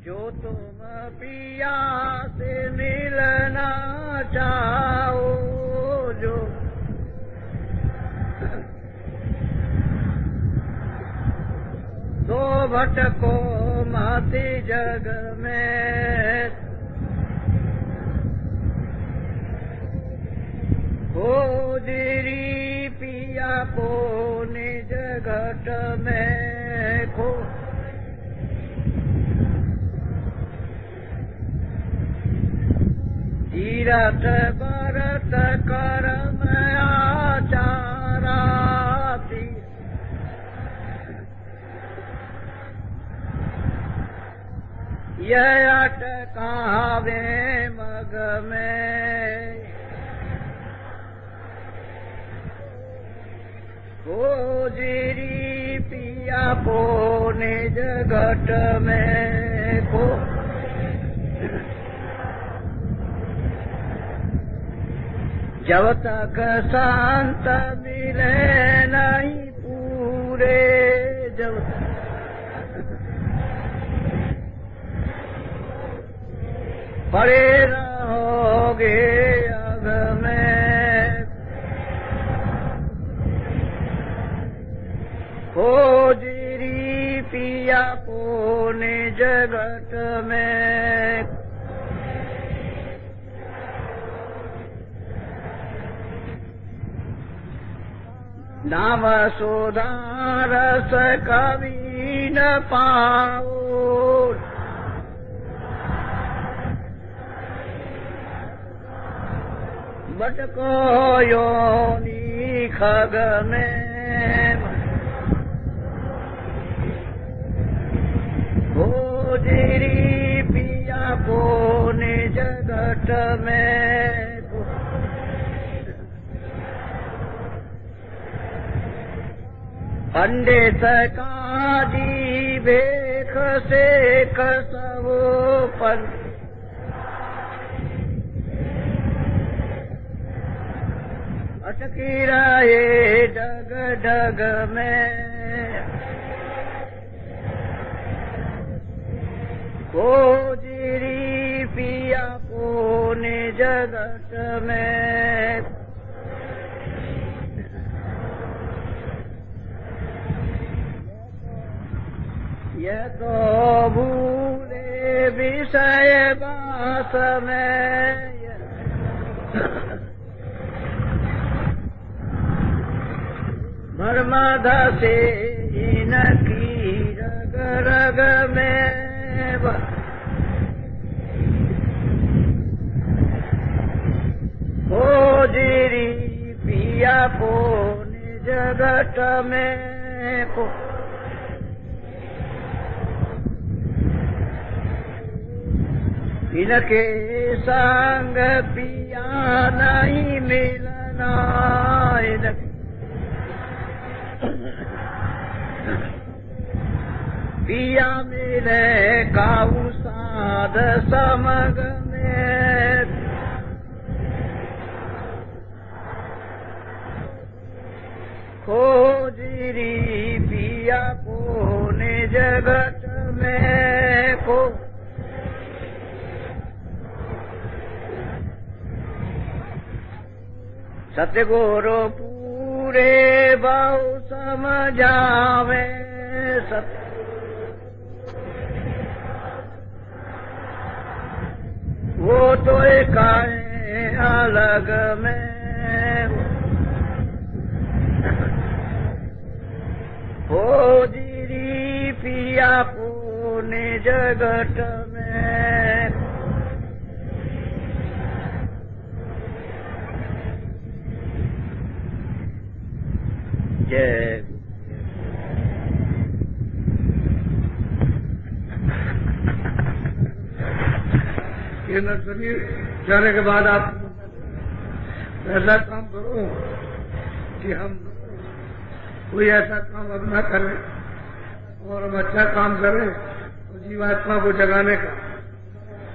जो तुम पिया से मिलना चाहो, जो तो भटको मत जग में, खोजरी पिया को निज घट में खो। तीरथ भरत करम आचारा, यह अटकावे मग में, खोजरी पिया को निज घट में खो। जब तक शांत मिले नहीं पूरे, जब पड़े रहोगे अग में, खोजरी पिया को निज घट में। नाम सुधारस कभी न पाओ, भटको योनि खग में, खोजरी पिया को निज घट में। पंडित काजी भेख से कसवो पन, अटकी रहे डग डग में, खोजरी पिया को निज घट में। यह तो भूले विषय बास में, मर्मध से इनकी रग रग में, खोजरी पिया को निज घट में खो। इनके संग पिया नहीं मिलना, पिया मिले काऊ साध समग में, खोजरी पिया को निज घट में खो। सतगुरु पूरे बहु समझावे, वो तो एक अलग में, खोजरी पिया को निज घट में। जय ये नर्सरी जाने के बाद आप ऐसा काम करो कि हम कोई ऐसा काम अब न करें और हम अच्छा काम करें तो जीवात्मा को जगाने का,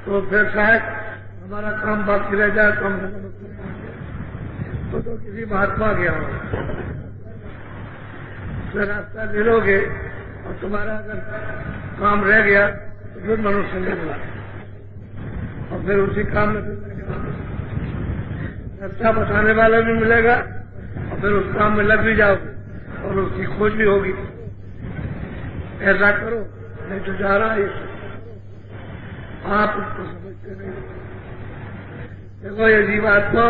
तो फिर शायद हमारा काम बाकी रह जाए तो हम तो किसी महात्मा गया हो तो रास्ता ले लोगे और तुम्हारा अगर काम रह गया तो फिर मनुष्य नहीं मिला और फिर उसी काम में रास्ता बताने वाला भी मिलेगा और फिर उस काम में लग भी जाओगे और उसकी खोज भी होगी। ऐसा करो, नहीं तो जा रहा है आप उसको समझते नहीं। देखो ये जीवात्मा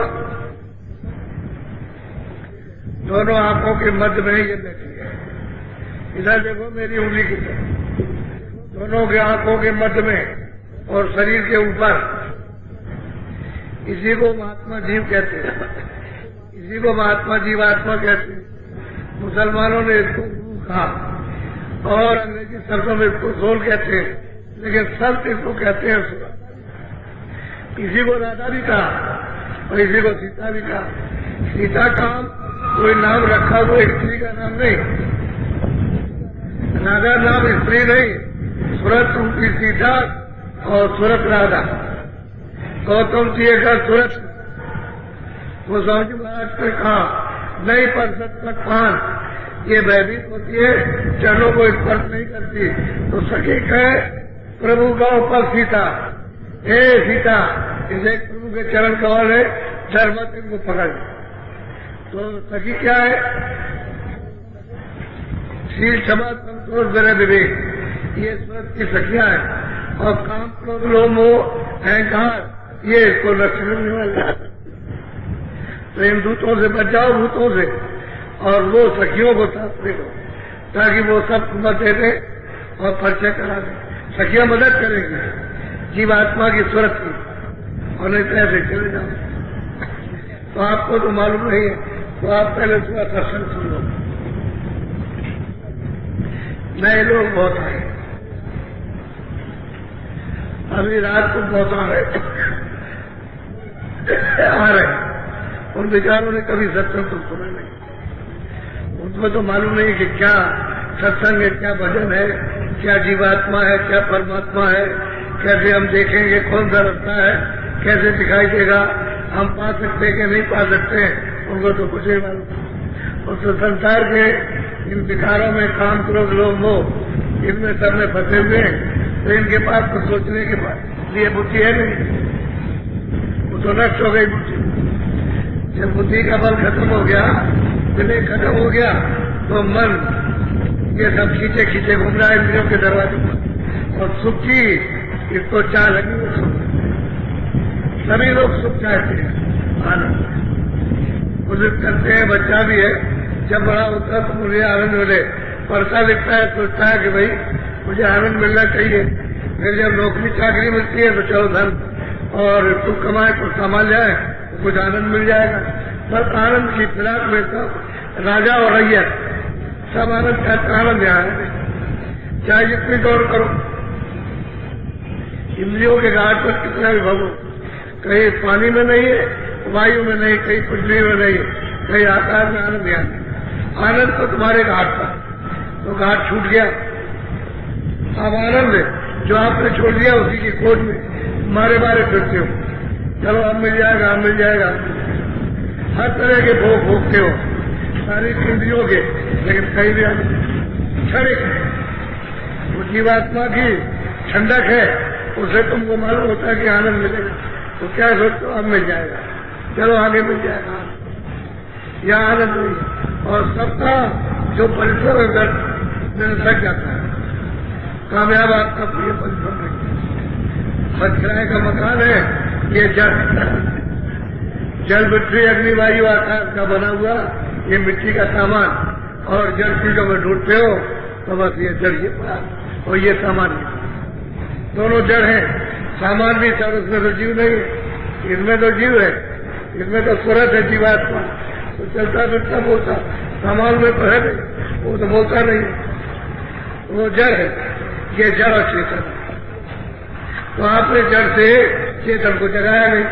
दोनों आंखों के मध्य में ये बैठी है। इधर देखो मेरी उंगली की तरफ, दोनों के आंखों के मध्य में और शरीर के ऊपर। इसी को महात्मा जीव कहते हैं, इसी को महात्मा जीवात्मा कहते हैं। मुसलमानों ने इसको रूह कहा और अंग्रेजी शब्दों में इसको सोल कहते हैं, लेकिन सब इसको कहते हैं सूरत। इसी को राधा भी कहा और इसी को सीता भी कहा। सीता का कोई नाम रखा हुआ स्त्री का नाम नहीं, राधा नाम स्त्री नहीं, सूरत रूपी सीता और सूरत राधा। गौतम जी का सूरत वो स्वामी महाराज ने कहा नहीं पर सत्संग पान ये भयभीत होती है, चरणों को स्पर्श नहीं करती, तो सखी कहे प्रभु का ऊपर सीता, हे सीता, इसे प्रभु के चरण कमल है, डर मत इनको पकड़। तो सखी क्या है? शील क्षमा संतोष विनय विवेक, ये सूरत की सखियां हैं। और काम क्रोध लोभ मोह अहंकार ये इसको लक्षण नहीं वाला। तो इन दूतों से बचाओ, भूतों से, और वो सखियों को साथ दे दो ताकि वो सब मत दे दे और परिचय करा दे। सखियां मदद करेंगी जीवात्मा की सूरत की, और नहीं तो ऐसे चले जाओ। तो आपको तो मालूम नहीं है, तो आप पहले थोड़ा सत्संग सुन लो। नए लोग बहुत आए, अभी रात को बहुत आ रहे उन विचारों ने कभी सत्संग तो सुना नहीं। उनको तो मालूम नहीं कि क्या सत्संग है, क्या भजन है, क्या जीवात्मा है, क्या परमात्मा है, कैसे हम देखेंगे, कौन सा रास्ता है, कैसे दिखाई देगा, हम पा सकते हैं कि नहीं पा सकते हैं, उनको तो कुछ नहीं मालूम। और तो संसार के इन विकारों में काम क्रोध लोभ मोह इनमें सब में फंसे हुए हैं, तो इनके पास तो सोचने के लिए बुद्धि है नहीं, वो तो नष्ट हो गई बुद्धि। जब बुद्धि का बल खत्म हो गया, विवेक खत्म हो गया, तो मन ये सब खींचे खींचे घूम रहा है इंद्रियों के दरवाजे पर, और सुख की इसको चाह लगी वो सुख। सभी लोग सुख चाहते हैं, आनंद बुजुर्ग करते हैं, बच्चा भी है, जब बड़ा होता है तो मुझे आनंद मिले, पढ़ता लिखता है, सोचता है कि भाई मुझे आनंद मिलना चाहिए। फिर जब नौकरी चाकरी मिलती है तो चलो धन और सुख कमाए तो संभाल जाए तो कुछ आनंद मिल जाएगा। बस आनंद की फिराक में सब राजा और रैयत सब आनंद का आनंद यहाँ है, चाहे जितनी दौड़ करो, इंद्रियों के घाट पर कितना भी भगो, कहीं पानी में नहीं है, वायु में नहीं, कहीं पृथ्वी में नहीं, कहीं आकाश में आनंद यहाँ। आनंद तो तुम्हारे घाट पर, तो घाट छूट गया। अब आनंद जो आपने छोड़ दिया उसी की खोज में मारे मारे फिरते हो, चलो अब मिल जाएगा, अब मिल जाएगा। हर तरह के भोग भोगते हो, सारी इंद्रियों के, लेकिन कहीं भी क्षणिक वो जीवात्मा की ठंडक है, उसे तुमको मालूम होता है कि आनंद मिलेगा, तो क्या सोचते हो अब मिल जाएगा, चलो आगे मिल जाएगा। यह आनंद नहीं, और सबका जो परिश्रम है निरर्थक जाता है। कामयाब आपका प्रिय परिश्रम नहीं। बस किराए का मकान है, ये जल मिट्टी अग्नि वायु आकाश का बना हुआ ये मिट्टी का सामान, और जड़ चीजों में ढूंढते हो तो बस ये जड़ ये पड़ा और ये सामान दोनों जड़ है। सामान भी सर उसमें तो जीव नहीं है, इसमें तो जीव है, इसमें तो सूरत है जीवात्मा, तो चलता फिरता बोलता, सामान में तो है नहीं, वो तो बोलता नहीं, वो जड़ है, ये जड़ और चेतन। तो आपने जड़ से चेतन को जगाया नहीं,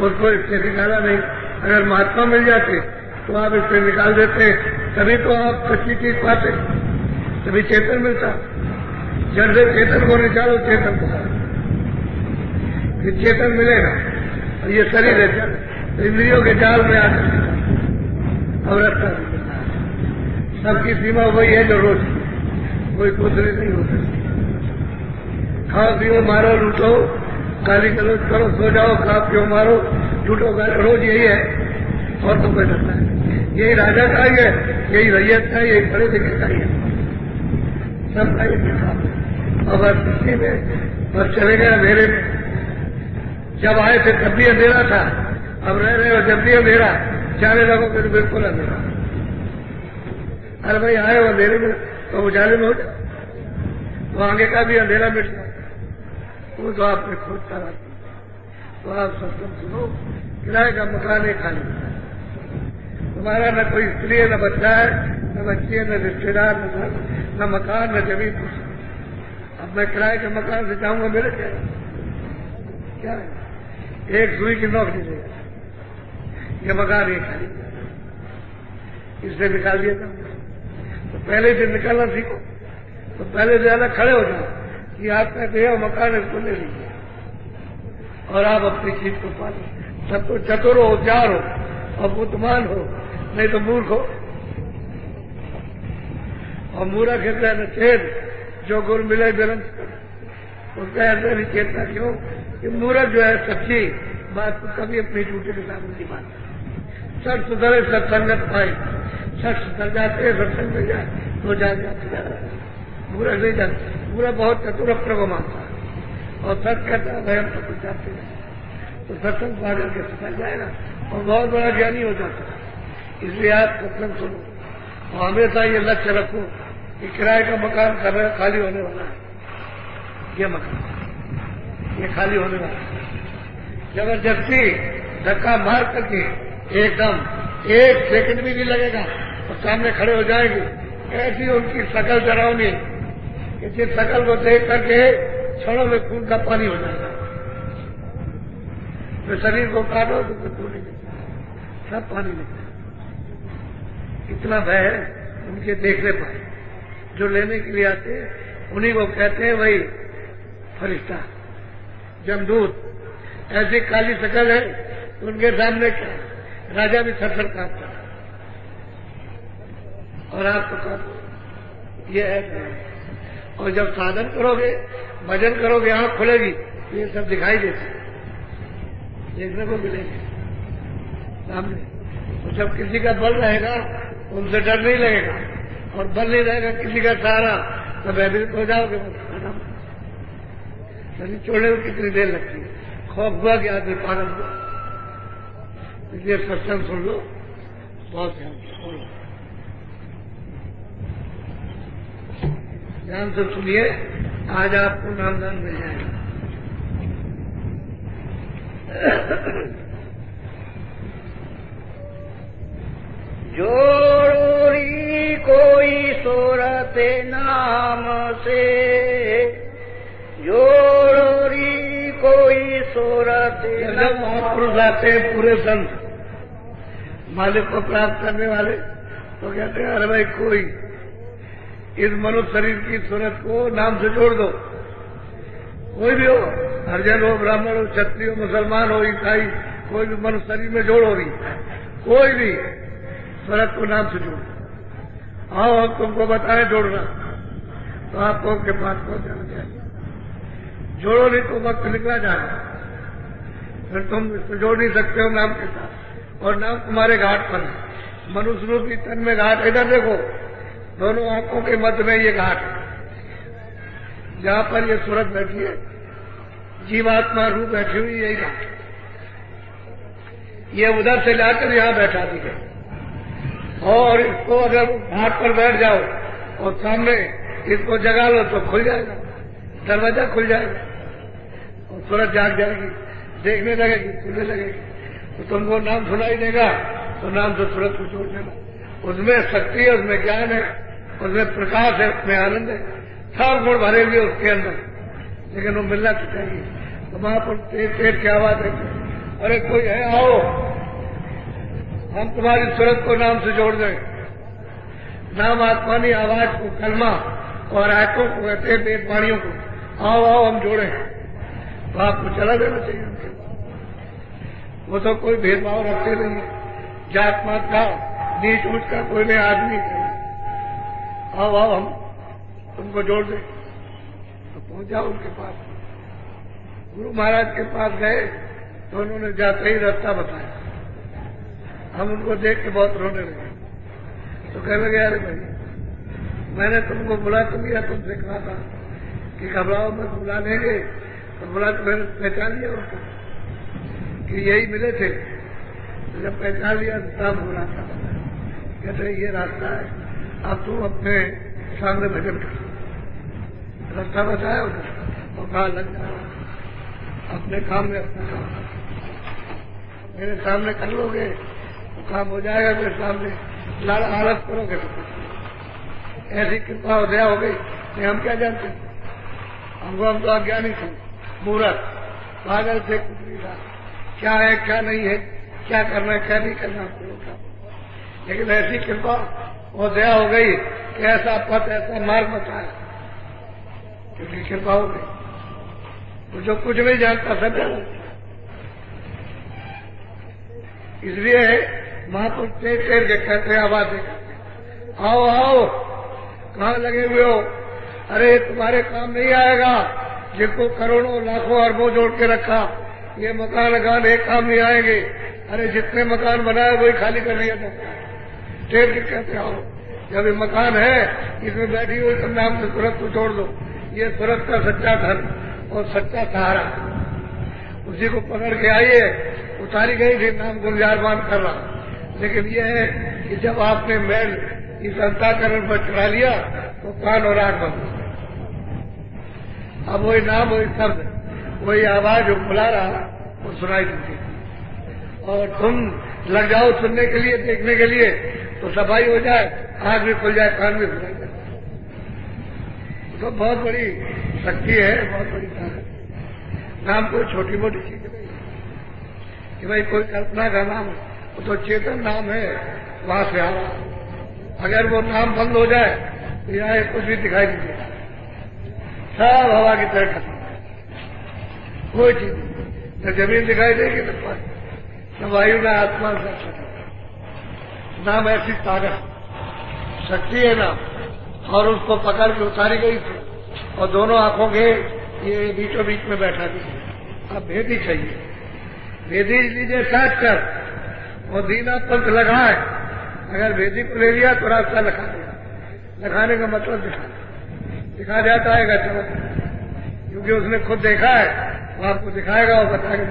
उसको इससे निकाला नहीं। अगर महात्मा मिल जाते तो आप इससे निकाल देते, तभी तो आप सच्ची चीज पाते, तभी चेतन मिलता। जड़ से चेतन को निकालो, चेतन को फिर चेतन मिलेगा। और ये शरीर है जड़, तो इंद्रियों के जाल में आकर अब रास्ता निकलना है। सबकी सीमा वही है जो रोज कोई दूसरे नहीं हो सकती। खाओ पियो मारो लूटो गाली गलौज करो सो जाओ खाओ पियो मारो लूटो रोज यही है और तो कोई धंधा है। यही राजा का ही है, यही रैयत का, यही बड़े लिखे का ही है, सबका ये हिसाब। और बस इसी में बस चले गए अंधेरे में। जब आए थे तब भी अंधेरा था, अब रह रहे हो जब भी अंधेरा, जाने लगोगे तो बिल्कुल अंधेरा। अरे भाई आए हो अंधेरे में तो उजाले में हो जाए, तो आगे का भी अंधेरा मिट जाए, वो तो आपने खुद करा। तो आप सत्संग सुनो, किराए का मकान है खाली, तुम्हारा न कोई स्त्री है, न बच्चा है, न बच्ची है, न रिश्तेदार, न मकान, न जमीन, कुछ। अब मैं किराए के मकान से जाऊंगा, मेरे क्या है? एक सुई की नौकरी देगा, ये मकान ही खाली, इससे निकाल दिया था। तो पहले से निकालना सीखो, तो पहले से अलग खड़े हो जाओ कि आप कहते हो मकान इसको ले लीजिए और आप अपनी चीज को पालो। सब तो चतुर हो, होशियार हो और बुद्धिमान हो, नहीं तो मूर्ख हो। और मूर्ख कहता है न चेत जो गुर मिले बिरंज, उसका ऐसा नहीं चेतना क्यों कि मूर्ख जो है सच्ची बात को कभी अपनी झूठे के सामने नहीं मानता। सच सुधरे सत्संगत पाए, सच सुधर जाते सत्संग में जाए तो जाते मूर्ख नहीं जाते। मूर्ख बहुत चतुर अपने को मानता है और सच कहता है भाई हम तो कुछ जाते नहीं, तो सत्संग पाकर के सुधर जाएगा और बहुत बड़ा ज्ञानी हो जाता है। इसलिए आप सत्संग सुनो और हमेशा ये लक्ष्य रखो कि किराए का मकान खाली होने वाला है, ये मकान ये खाली होने वाला है। जबरदस्ती धक्का मार करके एकदम 1 सेकंड भी नहीं लगेगा और सामने खड़े हो जाएंगे। ऐसी उनकी शकल डरावनी कि जिस शकल को देख करके क्षणों में खून का पानी हो जाएगा। तो शरीर को काटो तो कुछ नहीं निकलता, सब पानी निकलता। इतना भय है उनके देखने पर। जो लेने के लिए आते हैं उन्हीं को कहते हैं वही फरिश्ता, जमदूत। ऐसी काली शकल है उनके सामने क्या राजा भी थर-थर कांपता है और आप तो कांपो। ये है। और जब साधन करोगे, भजन करोगे, आंख खुलेगी तो ये सब दिखाई देते देखने को मिलेंगे सामने। तो जब किसी का बल रहेगा उनसे डर नहीं लगेगा और बल नहीं रहेगा किसी का सहारा तो भयभीत हो जाओगे। शरीर छोड़ने में कितनी देर लगती है, खौफ हुआ कि आदमी पागल हुआ। इसलिए सत्संग सुन लो, बहुत ध्यान से सुनिए, आज आपको नामदान मिल जाएगा। जोड़ी कोई सूरत नाम से, जोड़ी कोई सूरत। जब महापुरुष आते हैं पूरे संत मालिक को प्राप्त करने वाले, तो कहते हैं अरे भाई कोई इस मनुष्य शरीर की सूरत को नाम से जोड़ दो। कोई भी हो, हरिजन हो, ब्राह्मण हो, क्षत्रिय हो, मुसलमान हो, ईसाई, कोई भी मनुष्य शरीर में जोड़ो नहीं, कोई भी सूरत को नाम से जोड़ो। आओ हम तुमको बताएं जोड़ना, तो आपको उनके पास पहुंचाना चाहिए। जोड़ो नहीं तो वक्त निकला जाएगा, फिर तुम इसको जोड़ नहीं सकते हो नाम के साथ। और नाम तुम्हारे घाट पर है, मनुष्य रूपी तन में घाट। इधर देखो, दोनों आंखों के मध्य में ये घाट है, जहां पर ये सूरत बैठी है, जीवात्मा रूप बैठी हुई, यही घाट है। ये उधर से लाकर यहां बैठा दी गई और इसको अगर घाट पर बैठ जाओ और सामने इसको जगा लो तो खुल जाएगा, दरवाजा खुल जाएगा और सूरत जाग जाएगी, देखने लगेगी, सुनने लगेगी। तो तुमको नाम सुनाई देगा तो नाम से सूरत को छोड़ देना। उसमें शक्ति है, उसमें ज्ञान है, उसमें प्रकाश है, उसमें आनंद है, सब गुण भरे हुए उसके अंदर, लेकिन वो मिलना तो चाहिए। तो वहां पर तेज की आवाज है, अरे कोई है आओ, हम तुम्हारी सूरत को नाम से जोड़ दें। नाम आत्मानी आवाज को, कलमा और आयतों को, कहते वेद वाणियों को, आओ आओ हम जोड़े। तो आपको चला देना चाहिए उनके। वो तो कोई भेदभाव रखते नहीं है, जात पात का, नीच ऊंच का कोई नहीं आदमी। आओ आओ हम तुमको जोड़ दें। तो पहुंचा उनके पास। गुरु महाराज के पास गए तो उन्होंने जाते ही रास्ता बताया। हम उनको देख के बहुत रोने लगे। तो कहने लगे, अरे भाई मैंने तुमको बुला तो लिया, तुमसे कहा था कि घबराओ मत, बुला लेंगे। तो बुला तो मैंने पहचान लिया उनको कि यही मिले थे। तो जब पहचान लिया तो सब बुला था, कहते ये रास्ता है, अब तुम अपने सामने भजन कर। रास्ता बताया उधर और कहा लग जाओ अपने काम में, अपना काम मेरे सामने कर लोगे तो काम हो जाएगा। मेरे सामने लाड़ आलस करोगे तो ऐसी कृपा हो दया हो गई कि हम क्या जानते, हम तो अज्ञानी थे, मूर्ख पागल थे, कुछ नहीं था, क्या है क्या नहीं है, क्या करना है क्या नहीं करना हमको। लेकिन ऐसी कृपा और दया हो गई कि ऐसा पथ ऐसा मार्ग बताया, क्योंकि कृपा हो गई। तो जो कुछ नहीं जानता सब जानता। इसलिए महापुरुष तेज तेज के कहते आवाज देकर, आओ आओ, कहाँ लगे हुए हो? अरे तुम्हारे काम नहीं आएगा, जिनको करोड़ों लाखों अरबों जोड़ के रखा, ये मकान अकान एक काम नहीं आएंगे। अरे जितने मकान बनाए वही खाली कर लिया था। तेज के कहते आओ, जब ये मकान है इसमें बैठी हुई तुमने हमसे सूरत को छोड़ दो। ये सूरत का सच्चा धन और सच्चा सहारा, उसी को पकड़ के आइए। उतारी गई थी, नाम गुंजारमान कर रहा। लेकिन यह है कि जब आपने मैल इस अंताकरण पर चढ़ा लिया तो कान और आंख बंद। अब वही नाम, वही शब्द, वही आवाज जो बुला रहा वो सुनाई देती। और तुम लग जाओ सुनने के लिए, देखने के लिए, तो सफाई हो जाए, आंख भी खुल जाए, कान भी खुल जाए। तो बहुत बड़ी शक्ति है, बहुत बड़ी ताकत। नाम कोई छोटी मोटी चीज नहीं कि भाई कोई कल्पना का नाम, वो तो चेतन नाम है, वहां से आ रहा। अगर वो नाम बंद हो जाए तो यहाँ कुछ भी दिखाई नहीं देगा, सब हवा की तरह खत्म। कोई चीज न जमीन दिखाई देगी न वायु न आसमान से। नाम ऐसी ताकत शक्ति है नाम, और उसको पकड़ के उतारी गई थी और दोनों आंखों के ये बीचों बीच में बैठा दी। अब भेदी चाहिए, भेदी लीजिए काट कर और दीना पंथ लगाए। अगर भेदी को ले लिया तो रास्ता लखा देगा। लखाने का मतलब दिखा जाता है चलो, क्योंकि उसने खुद देखा है, वो आपको दिखाएगा और बताएगा।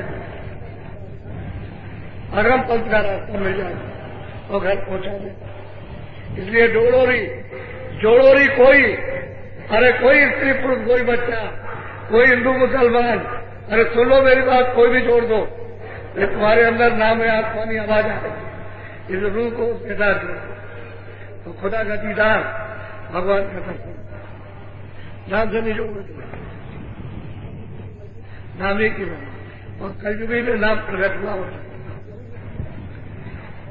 अगम पंथ का रास्ता मिल जाएगा और घर पहुंचा देगा। इसलिए जोड़ोरी कोई, अरे कोई स्त्री पुरुष, कोई बच्चा, कोई हिंदू मुसलमान, अरे सुन लो मेरी बात, कोई भी जोड़ दो, ये तुम्हारे अंदर नाम है आसमानी आवाज आएगी। इस रूह को उसके साथ जोड़ तो खुदा का दीदार, भगवान का दर्शन। नाम से नहीं जोड़ोगे तुम्हें, नाम ही की बात। और कलयुगी में नाम प्रकट हुआ होता,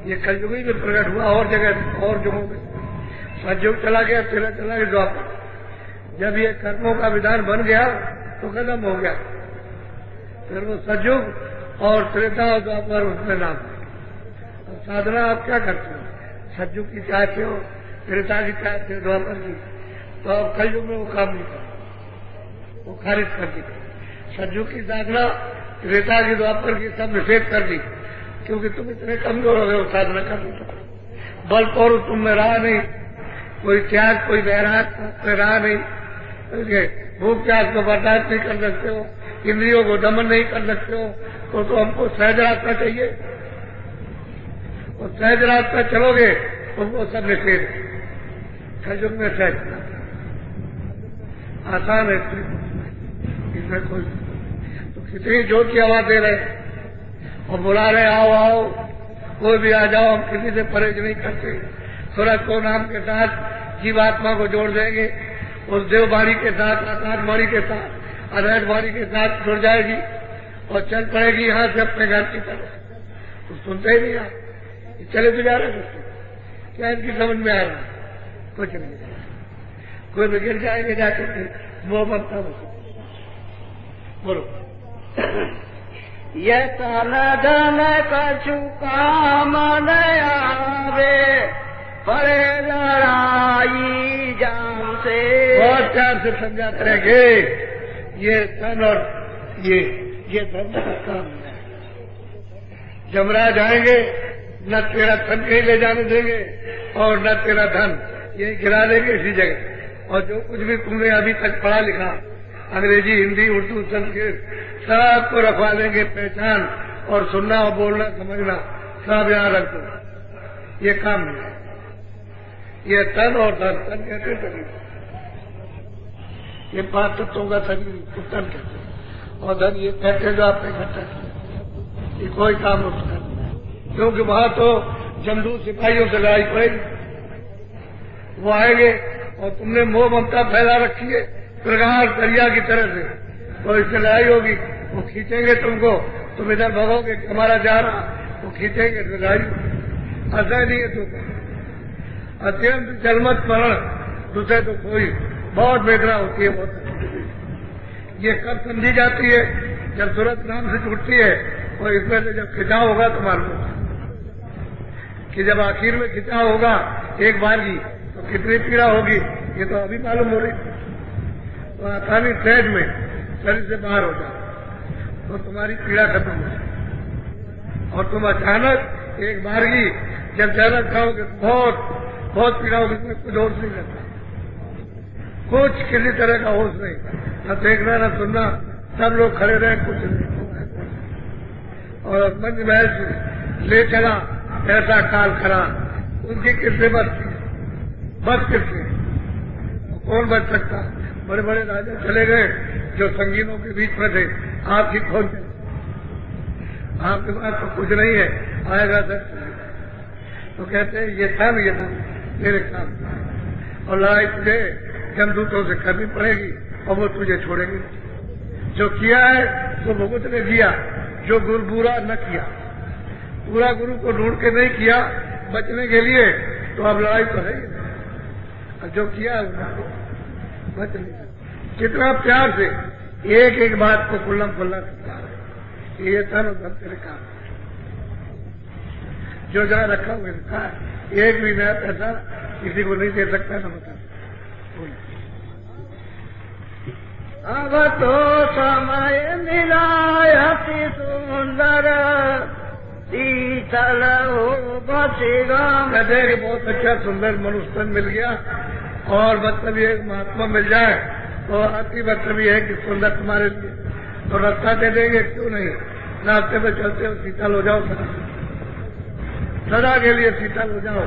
ये कलयुगी में प्रकट हुआ और जगह और जगहों में। सतयुग चला गया, तेरा चला गया द्वापर। जब ये कर्मों का विधान बन गया तो खत्म हो गया। फिर वो सतयुग और त्रेता और द्वापर, उसमें नाम है। और साधना आप क्या करते हो? सतयुग की चाहते हो, त्रेता की चाहते हो, द्वापर की, तो अब कलयुग में वो काम नहीं करते, वो खारिज कर दी। सतयुग की साधना, त्रेता की, द्वापर की सब निषेध कर दी, क्योंकि तुम इतने कमजोर हो गए हो साधना करने का। बल और तुम में रहा नहीं, कोई त्याग, कोई वैराग में रहा नहीं। भूख प्यास को बर्दाश्त नहीं कर सकते हो, इंद्रियों को दमन नहीं कर सकते हो, तो हमको सहज रास्ता चाहिए। और सहज रास्ता चलोगे तो वो सब निषेध। कलयुग में सहज आसान है, इसमें कोई तो कितनी जोर की आवाज दे रहे और बुला रहे, आओ आओ, कोई भी आ जाओ, हम किसी से परहेज नहीं करते। सूरज को नाम के साथ जीवात्मा को जोड़ देंगे, उस देववाणी के साथ, आकाशवाणी के साथ, अनहदवाणी के साथ जुड़ जाएगी और चल पड़ेगी यहाँ से अपने घर की तरफ। तो सुनते ही नहीं आप, चले तो जा रहे, क्या इनकी समझ में आ रहा है? कुछ नहीं। कोई भी गिर जाएंगे जाके वो बनता बोलो। ये तन धन कछु काम न आवे, परे लड़ाई जान से। बहुत प्यार से समझाते रहेंगे ये तन और ये धन का काम है। जमराज आएंगे, न तेरा धन कहीं ले जाने देंगे और न तेरा धन, यही गिरा देंगे इसी जगह। और जो कुछ भी तुमने अभी तक पढ़ा लिखा, अंग्रेजी, हिंदी, उर्दू, संस्कृत, सबको रखवा देंगे। पहचान और सुनना और बोलना समझना सब यहाँ रख दो। ये काम नहीं है। ये तन और धन, तन कहते शरीर, ये 5 तत्वों का शरीर को तन कहते हैं। और धन ये कहते हैं जो आपने इकट्ठा किया, ये कोई काम उसका नहीं। क्योंकि वहां तो जमदूत सिपाहियों से लड़ाई पड़ेगी, वो आएंगे और तुमने मोह ममता फैला रखी है प्रगाढ़ दरिया की तरह से, तो इससे लड़ाई होगी। वो खींचेंगे तुमको, तुम इधर भगोगे, हमारा जा रहा, वो खींचेंगे तो लड़ाई। ऐसा नहीं है तुम अत्यंत जलमत मरण, दूसरे तो कोई बहुत वेदना होती है, बहुत। ये कब समझी जाती है? जब सूरत नाम से छूटती है, और इसमें से जब खिंचाव होगा तो मालूम कि जब आखिर में खिंचाव होगा एक बार की, तो कितनी पीड़ा होगी ये तो अभी मालूम हो रही। तो आसानी सहज में शरीर से बाहर हो जाए तो तुम्हारी पीड़ा खत्म हो जाए। और तुम अचानक एक बार की जब ज्यादा खाओगे तो बहुत बहुत पीड़ा होगी, इसमें कुछ होश नहीं रहता, कुछ किसी तरह का होश नहीं, न देखना न सुनना, सब लोग खड़े रहे, कुछ नहीं। और मंज महल से ले चला ऐसा काल खरा, उनकी किससे बच किससे? कौन बच सकता? बड़े बड़े राजा चले गए जो संगीनों के बीच में थे, आपकी खोज आपके पास तो कुछ नहीं है, आएगा सर। तो कहते हैं ये था मेरे काम, और लड़ाई तुझे जमदूतों से करनी पड़ेगी और वो तुझे छोड़ेगी। जो किया है तो भगवत ने दिया, जो गुरु बुरा न किया, पूरा गुरु को ढूंढ के नहीं किया बचने के लिए, तो अब लड़ाई तो है। जो किया बच नहीं। कितना प्यार से एक एक बात को खुल्लम खुल्ला सिखा रहे, ये तन और धन तेरे काम, जो जहाँ रखा हुआ रखा है, एक भी नया पैसा किसी को नहीं दे सकता न बता। अब तो समय मिला अति सुंदर, शीतल हो बचेगा। कहते हैं कि बहुत अच्छा सुंदर मनुष्य तन मिल गया, और मतलब ये महात्मा मिल जाए तो अति मतलब ये है कि सुंदर तुम्हारे लिए, तो रास्ता दे देंगे, क्यों नहीं? रास्ते में चलते हो शीतल हो जाओ, सदा के लिए शीतल हो जाओ।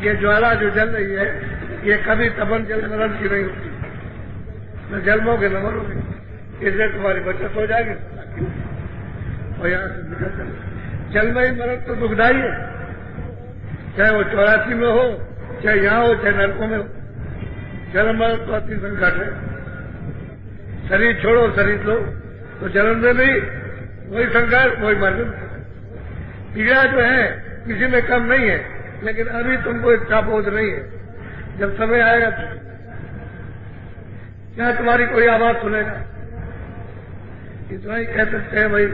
ये ज्वाला जो जल रही है, ये कभी तपन जल मरण की नहीं होती, न जन्मोगे न मरोगे, इसलिए तुम्हारी बचत हो जाएगी। और यहाँ से निकल जाए, जल में ही मरण तो दुखदाई है, चाहे वो 84 में हो, चाहे यहाँ हो, चाहे नरकों में हो। जन्म मरण तो अति संकट है। शरीर छोड़ो शरीर लो, तो जन्म में भी वही संकट, वही मरण। पीड़ा जो है किसी में कम नहीं है, लेकिन अभी तुमको इच्छा बोध नहीं है। जब समय आएगा तो क्या तुम्हारी कोई आवाज सुनेगा? इतना ही कह सकते हैं भाई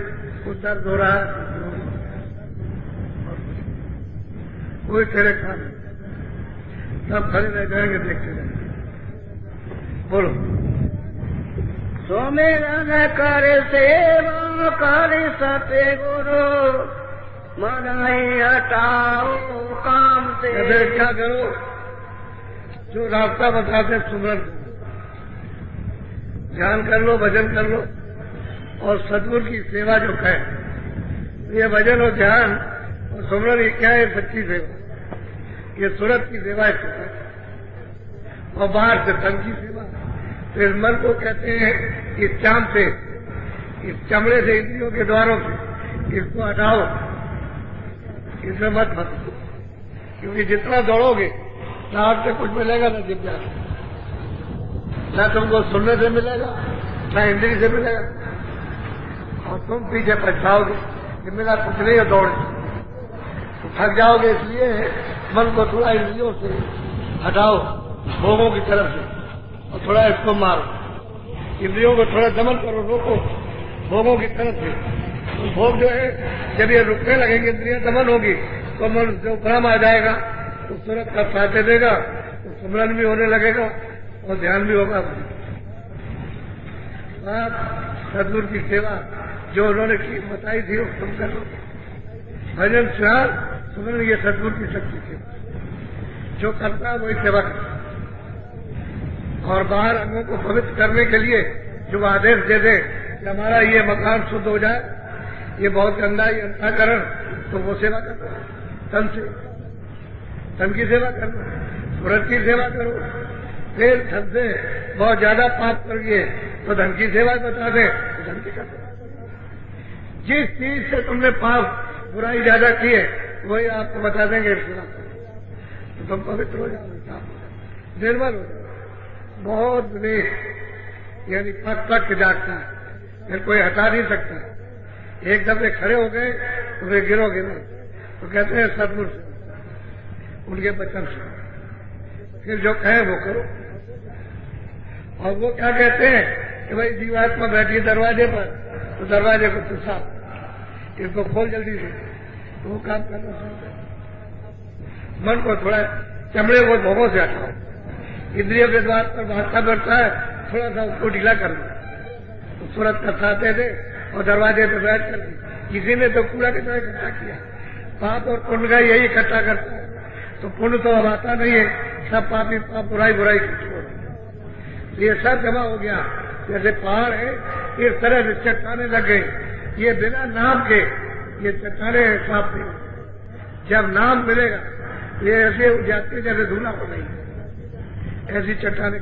कुछ दर्द हो रहा है, कोई तेरे काम सब खड़े रह जाएंगे, देखते रहेंगे। बोलो। सुमिरन कर सेवा कर सते गुरु, मन ही हटाओ काम से। क्या करो? जो रास्ता बताते सुमरन, ध्यान कर लो, भजन कर लो, और सदगुरु की सेवा जो कहे। ये भजन और ध्यान और सुमरन ये क्या है? सच्ची सेवा। ये सूरत की सेवा है, और बाहर से तन की सेवा। तो इस मन को कहते हैं इस चाम से, इस चमड़े से, इंद्रियों के द्वारों से इसको हटाओ, इसमें मत फंसो। क्योंकि जितना दौड़ोगे ना आपसे कुछ मिलेगा ना जिज्ञा से, ना तुमको सुनने से मिलेगा, ना इंद्री से मिलेगा, और तुम पीछे पछताओगे कि मेरा कुछ नहीं है, दौड़ तो थक जाओगे। इसलिए मन को थोड़ा इंद्रियों से हटाओ, भोगों की तरफ से, और थोड़ा इसको मारो। इंद्रियों को थोड़ा दमन करो, रोको भोगों की तरफ से। तो भोग जो है जब ये रुकने लगेंगे, इंद्रियां दमन होगी, तो मन जो भ्रम आ जाएगा, तो सूरत का साथ दे देगा, तो सुमरन भी होने लगेगा और ध्यान भी होगा। आप सदगुरु की सेवा जो उन्होंने की बताई थी वो तुम करो। भजन श्राद्ध सुमरन ये सदगुरु की शक्ति सेवा, जो करता है वही सेवा करता है। और बाहर अंगों को पवित्र करने के लिए जो आदेश दे दे कि हमारा ये मकान शुद्ध हो जाए, ये बहुत गंदा ये अंतःकरण, तो वो सेवा करना तन से, तन की सेवा करना, व्रत की सेवा करो। फिर धन से बहुत ज्यादा पाप कर गए तो धन की सेवा बता दे तो धन की कर। जिस चीज से तुमने पाप बुराई ज्यादा की है वही आपको बता देंगे सेवा करो, तो तुम पवित्र हो जाओगे, साफ हो जाओगे, निर्मल हो जाओगे। बहुत विवेक, यानी पक पक के जागता है, फिर कोई हटा नहीं सकता। एक दफे खड़े हो गए तो वे गिरोगे ना, तो कहते हैं सदगुरु से, उनके वचन से, फिर जो कहे वो करो। और वो क्या कहते हैं कि भाई जीवात्मा बैठी दरवाजे पर, तो दरवाजे को तू साफ, इसको खोल जल्दी से, तो वो काम करना चाहता है। मन को थोड़ा चमड़े को भोगों से हटाओ, इंद्रियों के द्वार पर भागता बढ़ता है, थोड़ा सा उसको ढीला कर लो, तो सूरत का साथ दे दे और दरवाजे पर बैठ कर किसी ने तो कूड़ा कचरा इकट्ठा किया, पाप और पुण्य का यही इकट्ठा करता है, तो पुण्य तो अब आता नहीं है, सब पापी पाप बुराई बुराई इकट्ठी हो रही। ये सब जमा हो गया, जैसे पहाड़ है इस तरह से चट्टाने लग गए, ये बिना नाम के ये चट्टाने साफ नहीं। जब नाम मिलेगा ये ऐसे उठ जाती है जैसे धूला हो गई, ऐसी चट्टाने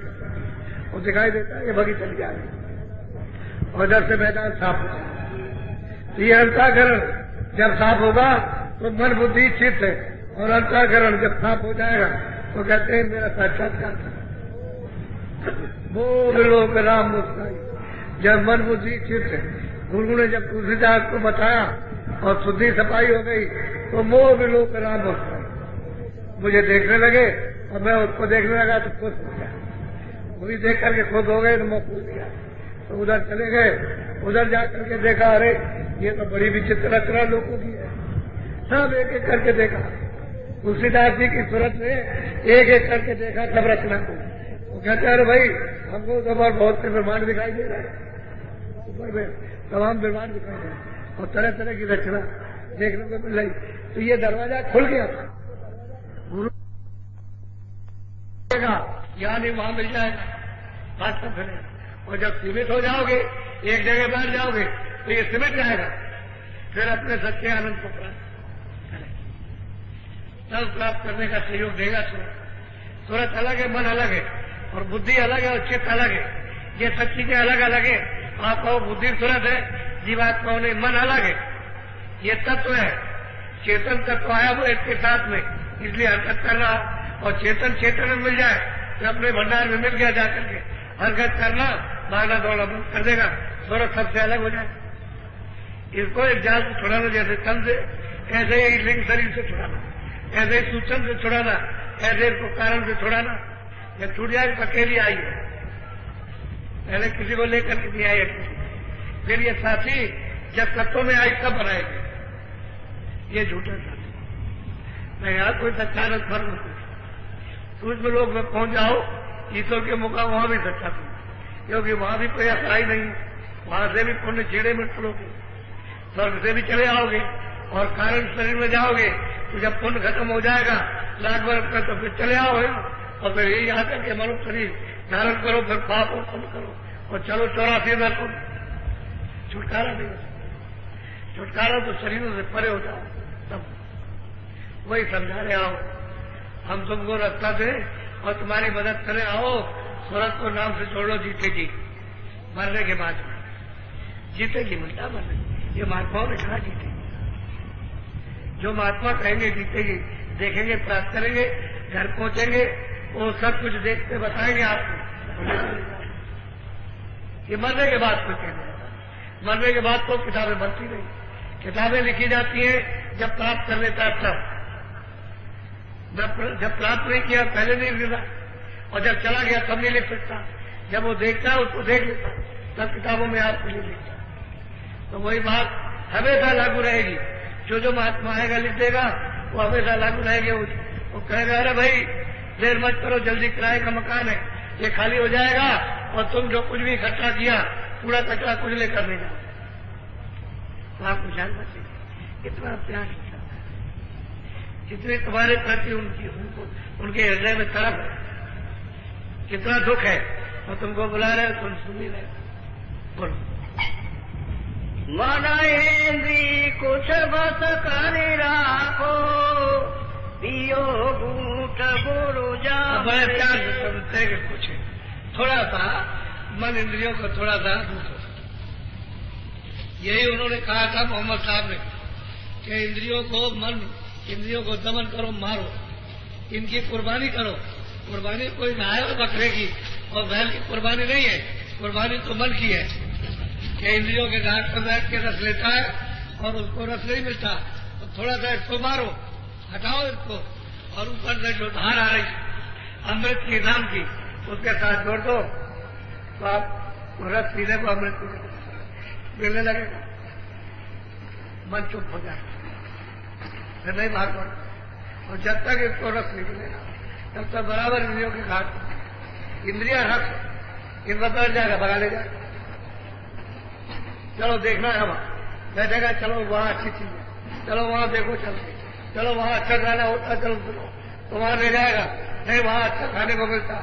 और दिखाई देता है ये बगी चली जा रही, और जब से मैदान साफ हो जाए। ये अंतःकरण जब साफ होगा तो मन बुद्धि चित्त है, और अंतःकरण जब साफ हो जाएगा तो कहते हैं मेरा साक्षात्कार था। वो लोग राम मुस्काई, जब मन बुद्धि चित्त है, गुरु ने जब तुलसीदास को बताया और शुद्धि सफाई हो गई तो मोह विलोक राम मुस्काई, मुझे देखने लगे और मैं उसको देखने लगा तो खुश हो गया, वही देख करके खुश हो गए तो मैं खुश गया। तो उधर चले गए, उधर जाकर के देखा, अरे ये तो बड़ी विचित्र रचना लोगों की है, सब एक एक करके देखा। तुलसीदास जी की सूरत में एक एक करके देखा सब रचना को। वो कहते अरे भाई हमको तो बहुत से ब्रह्मांड दिखाई दे रहा है, ऊपर में तमाम ब्रह्मांड दिखाई दे रहे और तरह तरह की रचना देखने को मिल रही। तो ये दरवाजा खुल गया था, गुरु यहाँ नहीं वहां मिल जाएगा, बात कर फिर। और जब सीमित हो जाओगे, एक जगह बैठ जाओगे तो ये सिमट जाएगा, फिर अपने सच्चे आनंद को प्राप्त तब प्राप्त करने का सहयोग देगा। सूरत अलग है, मन अलग है, और बुद्धि अलग है और चित्त अलग है। ये सब चीजें अलग अलग है। आप कहो बुद्धि सूरत है, जीवात्माओं ने मन अलग है। ये तत्व है, चेतन तत्व आया वो इसके साथ में, इसलिए हरकत कर रहा। और चेतन चेतन में मिल जाए तो अपने भंडार में मिल गया, जाकर के हरकत करना, भागना दौड़ना बंद कर देगा, सूरत सबसे अलग हो जाए। इसको एक जाल से छुड़ाना, जैसे तन से, ऐसे ही लिंग शरीर से छुड़ाना, ऐसे ही सूचन से छुड़ाना, ऐसे इसको कारण से छुड़ाना। जब छूट जाए तो अकेली आई है, पहले किसी को लेकर के नहीं आई अकेली। फिर ये साथी जब तत्वों में आई तब बनाएगी। ये झूठा साथी नहीं, यार कोई सच्चा रथ फर्क उसमें लोग में पहुंच जाओ, ईश्वर के मुकाम वहां भी सच्चा तुम, क्योंकि वहां भी कोई असाई नहीं, वहां से भी पुण्य छेड़े में चलोगे, स्वर्ग से भी चले आओगे, और कारण शरीर में जाओगे तो जब पुण्य खत्म हो जाएगा लाख वर्ष का तो फिर चले आओ, और फिर यही आकर के मनुष्य शरीर धारण करो, फिर पाप और पुण्य करो, और चलो 84 में तुम छुटकारा नहीं हो सकता। छुटकारा तो शरीरों से परे हो जाओ, तब वही समझा रहे आओ, हम तुमको रास्ता दें और तुम्हारी मदद करें, आओ सूरत को नाम से जोड़ो, जीतेगी मरने के बाद, जीतेगी मिलता मरने। ये महात्माओं ने कहा जीतेगी, जो महात्मा कहेंगे जीतेगी, देखेंगे प्राप्त करेंगे, घर पहुंचेंगे वो सब कुछ देखते बताएंगे आपको। ये मरने के बाद कुछ कहने, मरने के बाद तो किताबें बनती नहीं, किताबें लिखी जाती हैं जब प्राप्त कर लेता है तब, जब प्राप्त नहीं किया पहले नहीं लिखा, और जब चला गया तब नहीं लिख सकता। जब वो देखता है उसको देख लेता तब किताबों में आपको नहीं लिखता। तो वही बात हमेशा लागू रहेगी, जो महात्मा आएगा लिख देगा वो हमेशा लागू रहेगी। वो कहेगा अरे भाई देर मत करो, जल्दी किराए का मकान है, ये खाली हो जाएगा, और तुम जो कुछ भी इकट्ठा किया कूड़ा कचरा कुछ लेकर नहीं जाओ तो आपको जानना चाहिए कितना प्यार होता है, कितने तुम्हारे प्रति उनके हृदय में तड़प है, कितना दुख है, और तुमको बुला रहे तुम सुन ही रहे। बोलो। मन इंद्री कुछ बस कर राखो, पियो बूट गुरु जा। बड़े प्यार से समझते कि कुछ थोड़ा सा मन इंद्रियों को थोड़ा सा दूर हो। यही उन्होंने कहा था मोहम्मद साहब ने कि इंद्रियों को दमन करो, मारो, इनकी कुर्बानी करो। कुर्बानी कोई नहाए और बकरे की और बैल की कुर्बानी नहीं है, कुर्बानी तो मन की है कि इंद्रियों के घाट पर बैठ के रस लेता है और उसको रस नहीं मिलता तो थोड़ा सा इसको मारो, हटाओ इसको, और ऊपर से जो धार आ रही अमृत की नाम की उसके साथ जोड़ दो तो आप रस पीने को अमृत मिलने लगेगा। मन चुप हो जाए, फिर नहीं भाग पड़ा, और जब तक इसको रस नहीं मिलेगा तब तक बराबर इंद्रियों के घाट, इंद्रिया रस इनका बैठ जाएगा, भगा ले जाएगा। चलो देखना है वहां बैठेगा, चलो वहां अच्छी चीज है, चलो वहां देखो, चलो वहां अच्छा खाना होता, चलो सुनो तो वहां ले जाएगा, नहीं वहां अच्छा खाने को मिलता,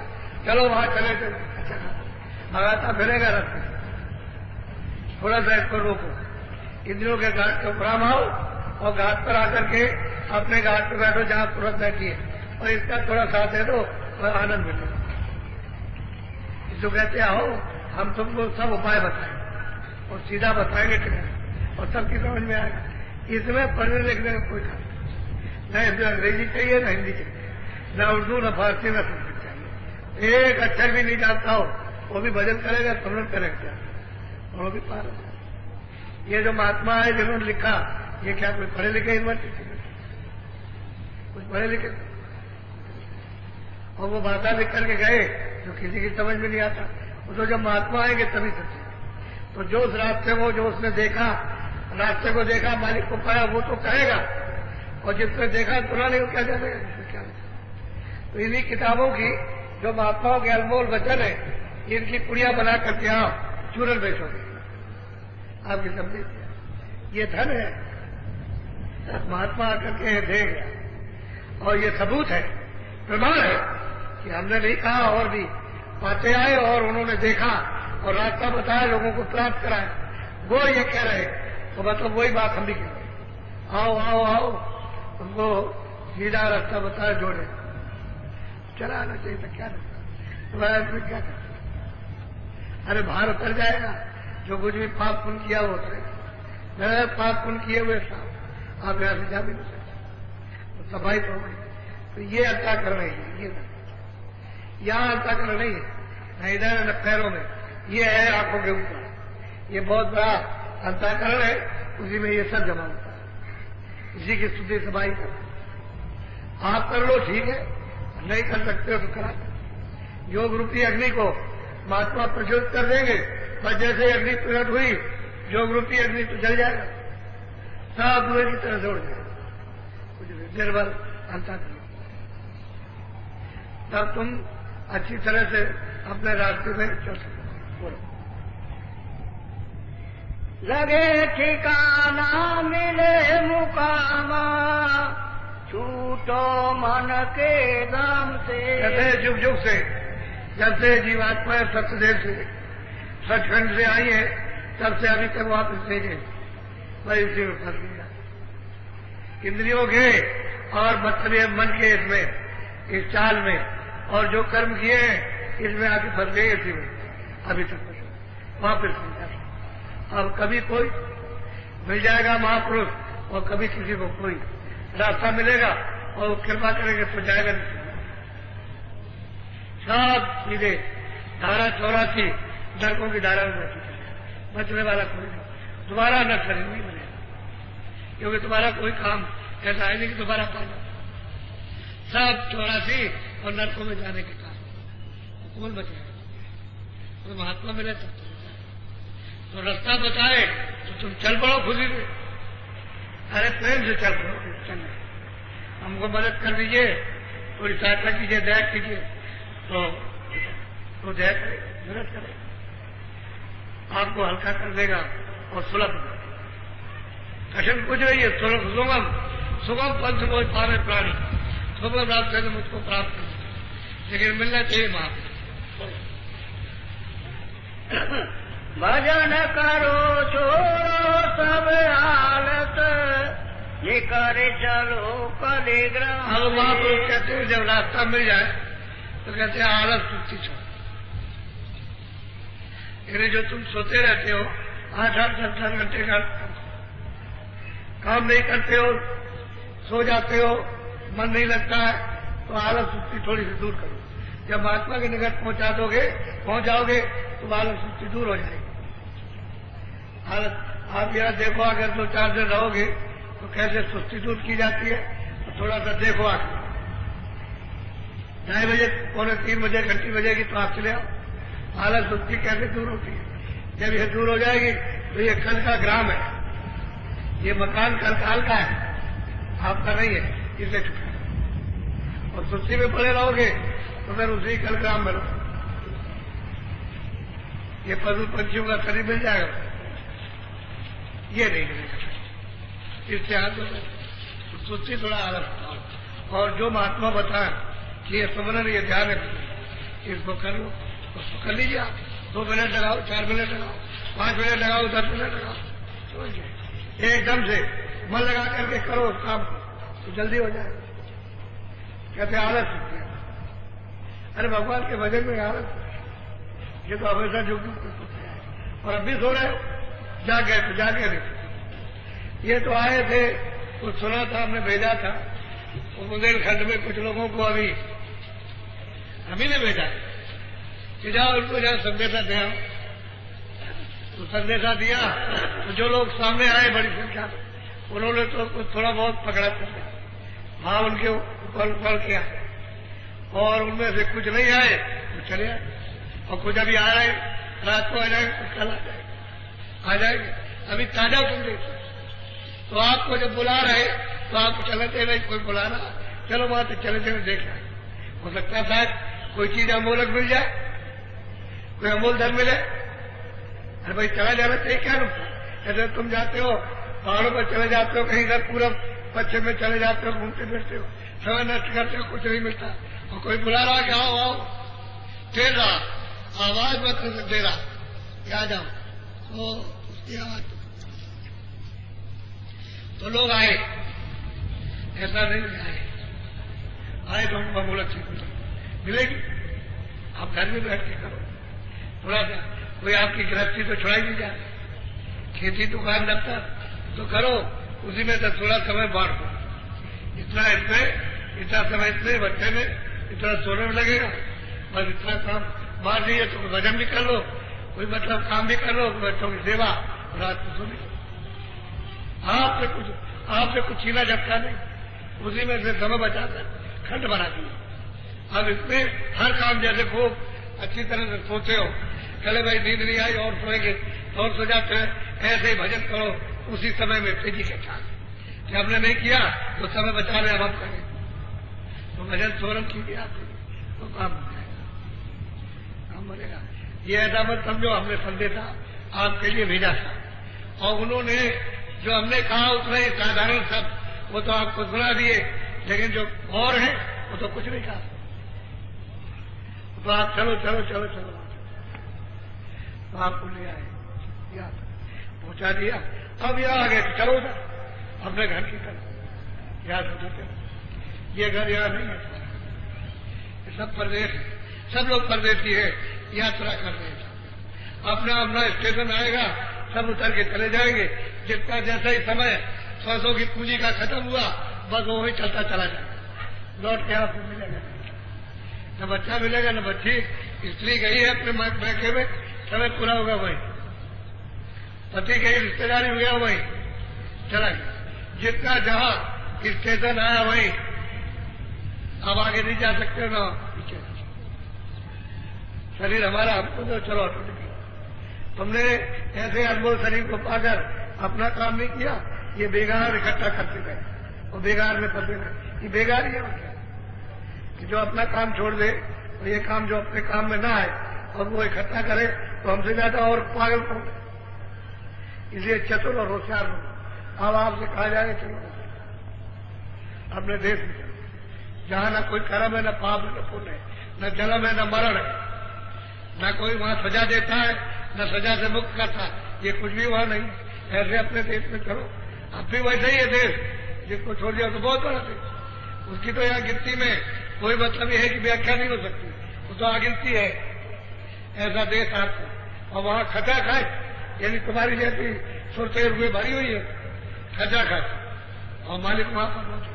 चलो वहां चले चलो अच्छा खाना, भगाता फिरेगा रस। थोड़ा सा इसको रोको, इंद्रियों के घाट को भ्राम आओ और घाट पर आकर के अपने घाट पर बैठो जहां तुरंत बैठिए और इसका थोड़ा साथ दे दो और आनंद मिलेगा। जो कहते आओ हम तुमको सब उपाय बताएंगे और सीधा बताएंगे और सबकी समझ में आएगा। इसमें पढ़ने लिखने का कोई काम न, इसमें अंग्रेजी चाहिए न हिंदी चाहिए, न उर्दू न फारसी न संस्कृत चाहिए। एक अक्षर भी नहीं जानता हो वो भी भजन करेगा, समरण करेगा और वो भी पार हो जाएगा। ये जो महात्मा है जिन्होंने लिखा, ये क्या कोई पढ़े लिखे यूनिवर्सिटी में, कुछ पढ़े लिखे, और वो भाषा लिख करके गए जो किसी की समझ में नहीं आता। वो तो जब महात्मा आएंगे तभी समझेंगे। तो जो उस रास्ते को जो उसने देखा, रास्ते को देखा, मालिक को पाया, वो तो कहेगा, और जिसने देखा सुना नहीं वो क्या जानेगा, क्या नहीं। तो इन्हीं किताबों की जो महात्माओं के अनमोल वचन है, इनकी पुड़िया बना करके आप चूरन बेचोगे, आपकी समझे ये धन है, महात्मा आकर के दे गया। और ये सबूत है, प्रमाण है कि हमने नहीं कहा, और भी बातें आए और उन्होंने देखा और रास्ता बताया, लोगों को प्राप्त कराया। वो ये कह रहे तो मतलब वही बात हम भी कह रहे, आओ आओ आओ, उनको सीधा रास्ता बताया, जोड़े चला आना चाहिए था, क्या रास्ता तुम्हारा इसमें क्या करता। अरे भार उतर जाएगा, जो कुछ भी पाप पुण्य किया वो उतरेगा। पाप पुण्य किए हुए साहब आप यहां से जा भी नहीं सकते, तो सफाई तो होगी। तो ये अंताकरण है, ये यहाँ अंताकरण नहीं है, न इधर न पैरों में, ये है आंखों के ऊपर। ये बहुत बड़ा अंताकरण है, उसी में ये सब जमा होता है। इसी की स्तुति सफाई कर आप कर लो, ठीक है, नहीं कर सकते हो तो करा। योग रूपी अग्नि को महात्मा प्रज्वलित कर देंगे, बस जैसे अग्नि प्रकट हुई, योग रूपी अग्नि तो जल जाएगा, सब धुएं की तरह दौड़ जाएगा, कुछ निर्बल अंताकरण। तब तुम अच्छी तरह से अपने रास्ते में चल सकते। बोलो। लगे ठिकाना मिले मुकामा, छूटो मन के दाम से। कहते जुग जुग से जब से जीवात्मा सत्यदेव से सचखंड से आई है, तब से अभी तक वापस नहीं गए, मैं इसी में फंस गया। इंद्रियों के और मतलब मन के इसमें, इस चाल में, और जो कर्म किए हैं इसमें आके फंस गए, इसी में अभी तक वापस नहीं जा। अब कभी कोई मिल जाएगा महापुरुष, और कभी किसी को कोई रास्ता मिलेगा, और कृपा करेंगे तो जाएगा नहीं। सब सीधे धारा 84 नरकों की धारा में बचने वाला कोई नहीं, दोबारा न शरीर नहीं बनेगा, क्योंकि तुम्हारा कोई काम ऐसा है नहीं कि दोबारा पाना। सब 84 और नरकों में जाने के कारण कौन बचेगा? कोई महात्मा मिले तब तो रास्ता बताए तो तुम चल पड़ो खुशी से। अरे प्रेम से चल पड़ो, चलना हमको मदद कर दीजिए, थोड़ी सहायता कीजिए, दया कीजिए, तो दया करे, मदद करे। आपको हल्का कर देगा और सुलभ कर देगा। कठिन कुछ नहीं है, सुगम सुगम पंथ मोह पावे प्राणी, सुगम रास्ते से मुझको प्राप्त कर, लेकिन मिलना चाहिए महाप्रभु। भजन करो छोड़ो सब हालत, ये करे चलो कलिग्राम। अब महाप्रभु कहते हैं जब रास्ता मिल जाए तो कहते हैं आलस सुस्ती छोड़ो। यानी जो तुम सोते रहते हो 8-8 10-10 घंटे का काम नहीं करते हो, सो जाते हो, मन नहीं लगता है, तो आलस सुस्ती थोड़ी सी दूर करो। जब महात्मा के निकट पहुंच जाओगे तो आलस सुस्ती दूर हो जाएगी। आप यहाँ देखो, अगर 2-4 दिन रहोगे तो कैसे सुस्ती दूर की जाती है, तो थोड़ा सा देखो आके 2:30 बजे 2:45 बजे घंटी बजेगी तो आप चले आओ। आलस सुस्ती कैसे दूर होती है? जब ये दूर हो जाएगी तो ये कल का ग्राम है, ये मकान कल काल का है, आपका नहीं है, इसे छुटकारा। और सुस्ती में पड़े रहोगे तो फिर उसी कल ग्राम में रहो। ये पशु पंछियों का शरीर मिल जाएगा, ये नहीं मिलेगा। इससे हाथ तो सुस्ती थोड़ा आलस। और जो महात्मा बताए कि ये सुमरन, ये ध्यान है, इसको कर लो, उसको कर लीजिए आप। 2 मिनट लगाओ, 4 मिनट लगाओ, 5 मिनट लगाओ, 10 मिनट लगाओ, समझिए एकदम से मन लगा करके करो उस काम तो जल्दी हो जाए। कहते आलस, अरे भगवान के भजन में आलस, ये तो हमेशा झुक सोते हैं। और अब भी सो रहे हो, जाग गए तो जागे नहीं। ये तो आए थे, कुछ सुना था, हमने भेजा था बुंदेलखंड में कुछ लोगों को, अभी ने भेजा कि जाओ उनको जहाँ संदेशा दे आओ। तो संदेशा दिया तो जो लोग सामने आए बड़ी संख्या में, उन्होंने तो थोड़ा बहुत पकड़ा कर दिया, वहां उनके ऊपर किया, और उनमें से कुछ नहीं आए तो चले आए, और कुछ अभी आ रहे, रात को आ जाएंगे, कुछ कल आ जाएंगे। अभी ताजा संदेश तो आपको जब बुला रहे तो आप चलते नहीं, कोई बुला रहा, चलो वहां तो चले चले देख रहे। हो सकता है शायद कोई चीज अमूलक मिल जाए, कोई अमूल धन मिले। अरे भाई चला जाना चाहिए, क्या नुकसान। ऐसे तुम जाते हो पहाड़ों पर, चले जाते हो कहीं इधर पूरब पश्चिम में चले जाते हो, घूमते फिरते हो, समय नष्ट करते हो, कुछ नहीं मिलता। और कोई बुला रहा कि आओ आओ, दे रहा आवाज मत दे रहा क्या जाओ, तो उसकी आवाज तो लोग आए, ऐसा नहीं आए तो उनको अमूलक चीज मिलेगी। आप घर में बैठ के करो, थोड़ा सा कोई आपकी गृहस्थी तो छुड़ाई नहीं जाए, खेती दुकान दफ्तर तो करो, उसी में तो थोड़ा समय बांट दो। इतना समय इतने बच्चे में इतना सोने में लगेगा, बस इतना काम बांट दिए तो भजन भी कर लो, कोई मतलब काम भी कर लो, बच्चों की सेवा, रात को सोने। आपसे कुछ छीना झपका नहीं, उसी में से समय बचाकर खंड बना दिए। अब इसमें हर काम जैसे खूब अच्छी तरह से सोचे हो, चले भाई नींद नहीं आई और सोएंगे और सो जाते हैं, ऐसे ही भजन करो उसी समय में तेजी के साथ। कि हमने नहीं किया तो समय बचा रहे, अब हम करें तो भजन सोरम कीजिए आप, तो काम हो जाएगा, काम बनेगा। ये ऐसा मत समझो हमने संदेशा आपके लिए भेजा था और उन्होंने जो हमने कहा उतना ही साधारण शब्द वो तो आपको सुना दिए, लेकिन जो और है वो तो कुछ नहीं कहा। तो आप चलो चलो चलो चलो, तो आपको ले आए, पहुंचा दिया। अब यहाँ आ गए, चलो उधर अपने घर की तरफ, याद उठाते ये घर यहाँ नहीं है, ये सब परदेश है, सब लोग परदेशी है, यात्रा कर रहे हैं। अपना अपना स्टेशन आएगा, सब उतर के चले जाएंगे। जितना जैसा ही समय 100 की पूंजी का खत्म हुआ, बस वो ही चलता चला जाएगा, लौट के आपको मिलेगा न बच्चा मिलेगा न बच्ची। स्त्री गई है अपने मैके में, समय पूरा होगा वही, पति गई रिश्तेदारी हुआ वही चला गया। जितना जहां स्टेशन आया वही, अब आगे नहीं जा सकते ना पीछे। शरीर हमारा हमको तो चलो ऑटोमेटिक, तुमने ऐसे अनमोल शरीर को पाकर अपना काम नहीं किया, ये बेगार इकट्ठा करते गए और बेगार में फंसे गए। ये बेगार ही है कि जो अपना काम छोड़ दे, तो ये काम जो अपने काम में ना आए और वो इकट्ठा करे तो हमसे ज्यादा और पागल कौन है? इसलिए चतुर और होशियार बनो। अब आपसे कहा जाए चलो अपने देश में चलो, जहां न कोई कर्म है, न पाप है, न पुण्य है, न जन्म है, न मरण है, न कोई वहां सजा देता है, न सजा से मुक्त करता है, ये कुछ भी वहां नहीं। ऐसे अपने देश में करो। अब भी वैसे ही है देश, जिसको छोड़ दिया तो बहुत बड़ा देश, उसकी तो यहाँ गिनती में कोई मतलब यह है कि व्याख्या नहीं हो सकती, वो तो अगिनती है। ऐसा देश आपका, और वहां खचा खाए, यानी तुम्हारी जैसी सुरते हुए भरी हुई है, खचा खाए, और मालिक वहां पर पहुंचे,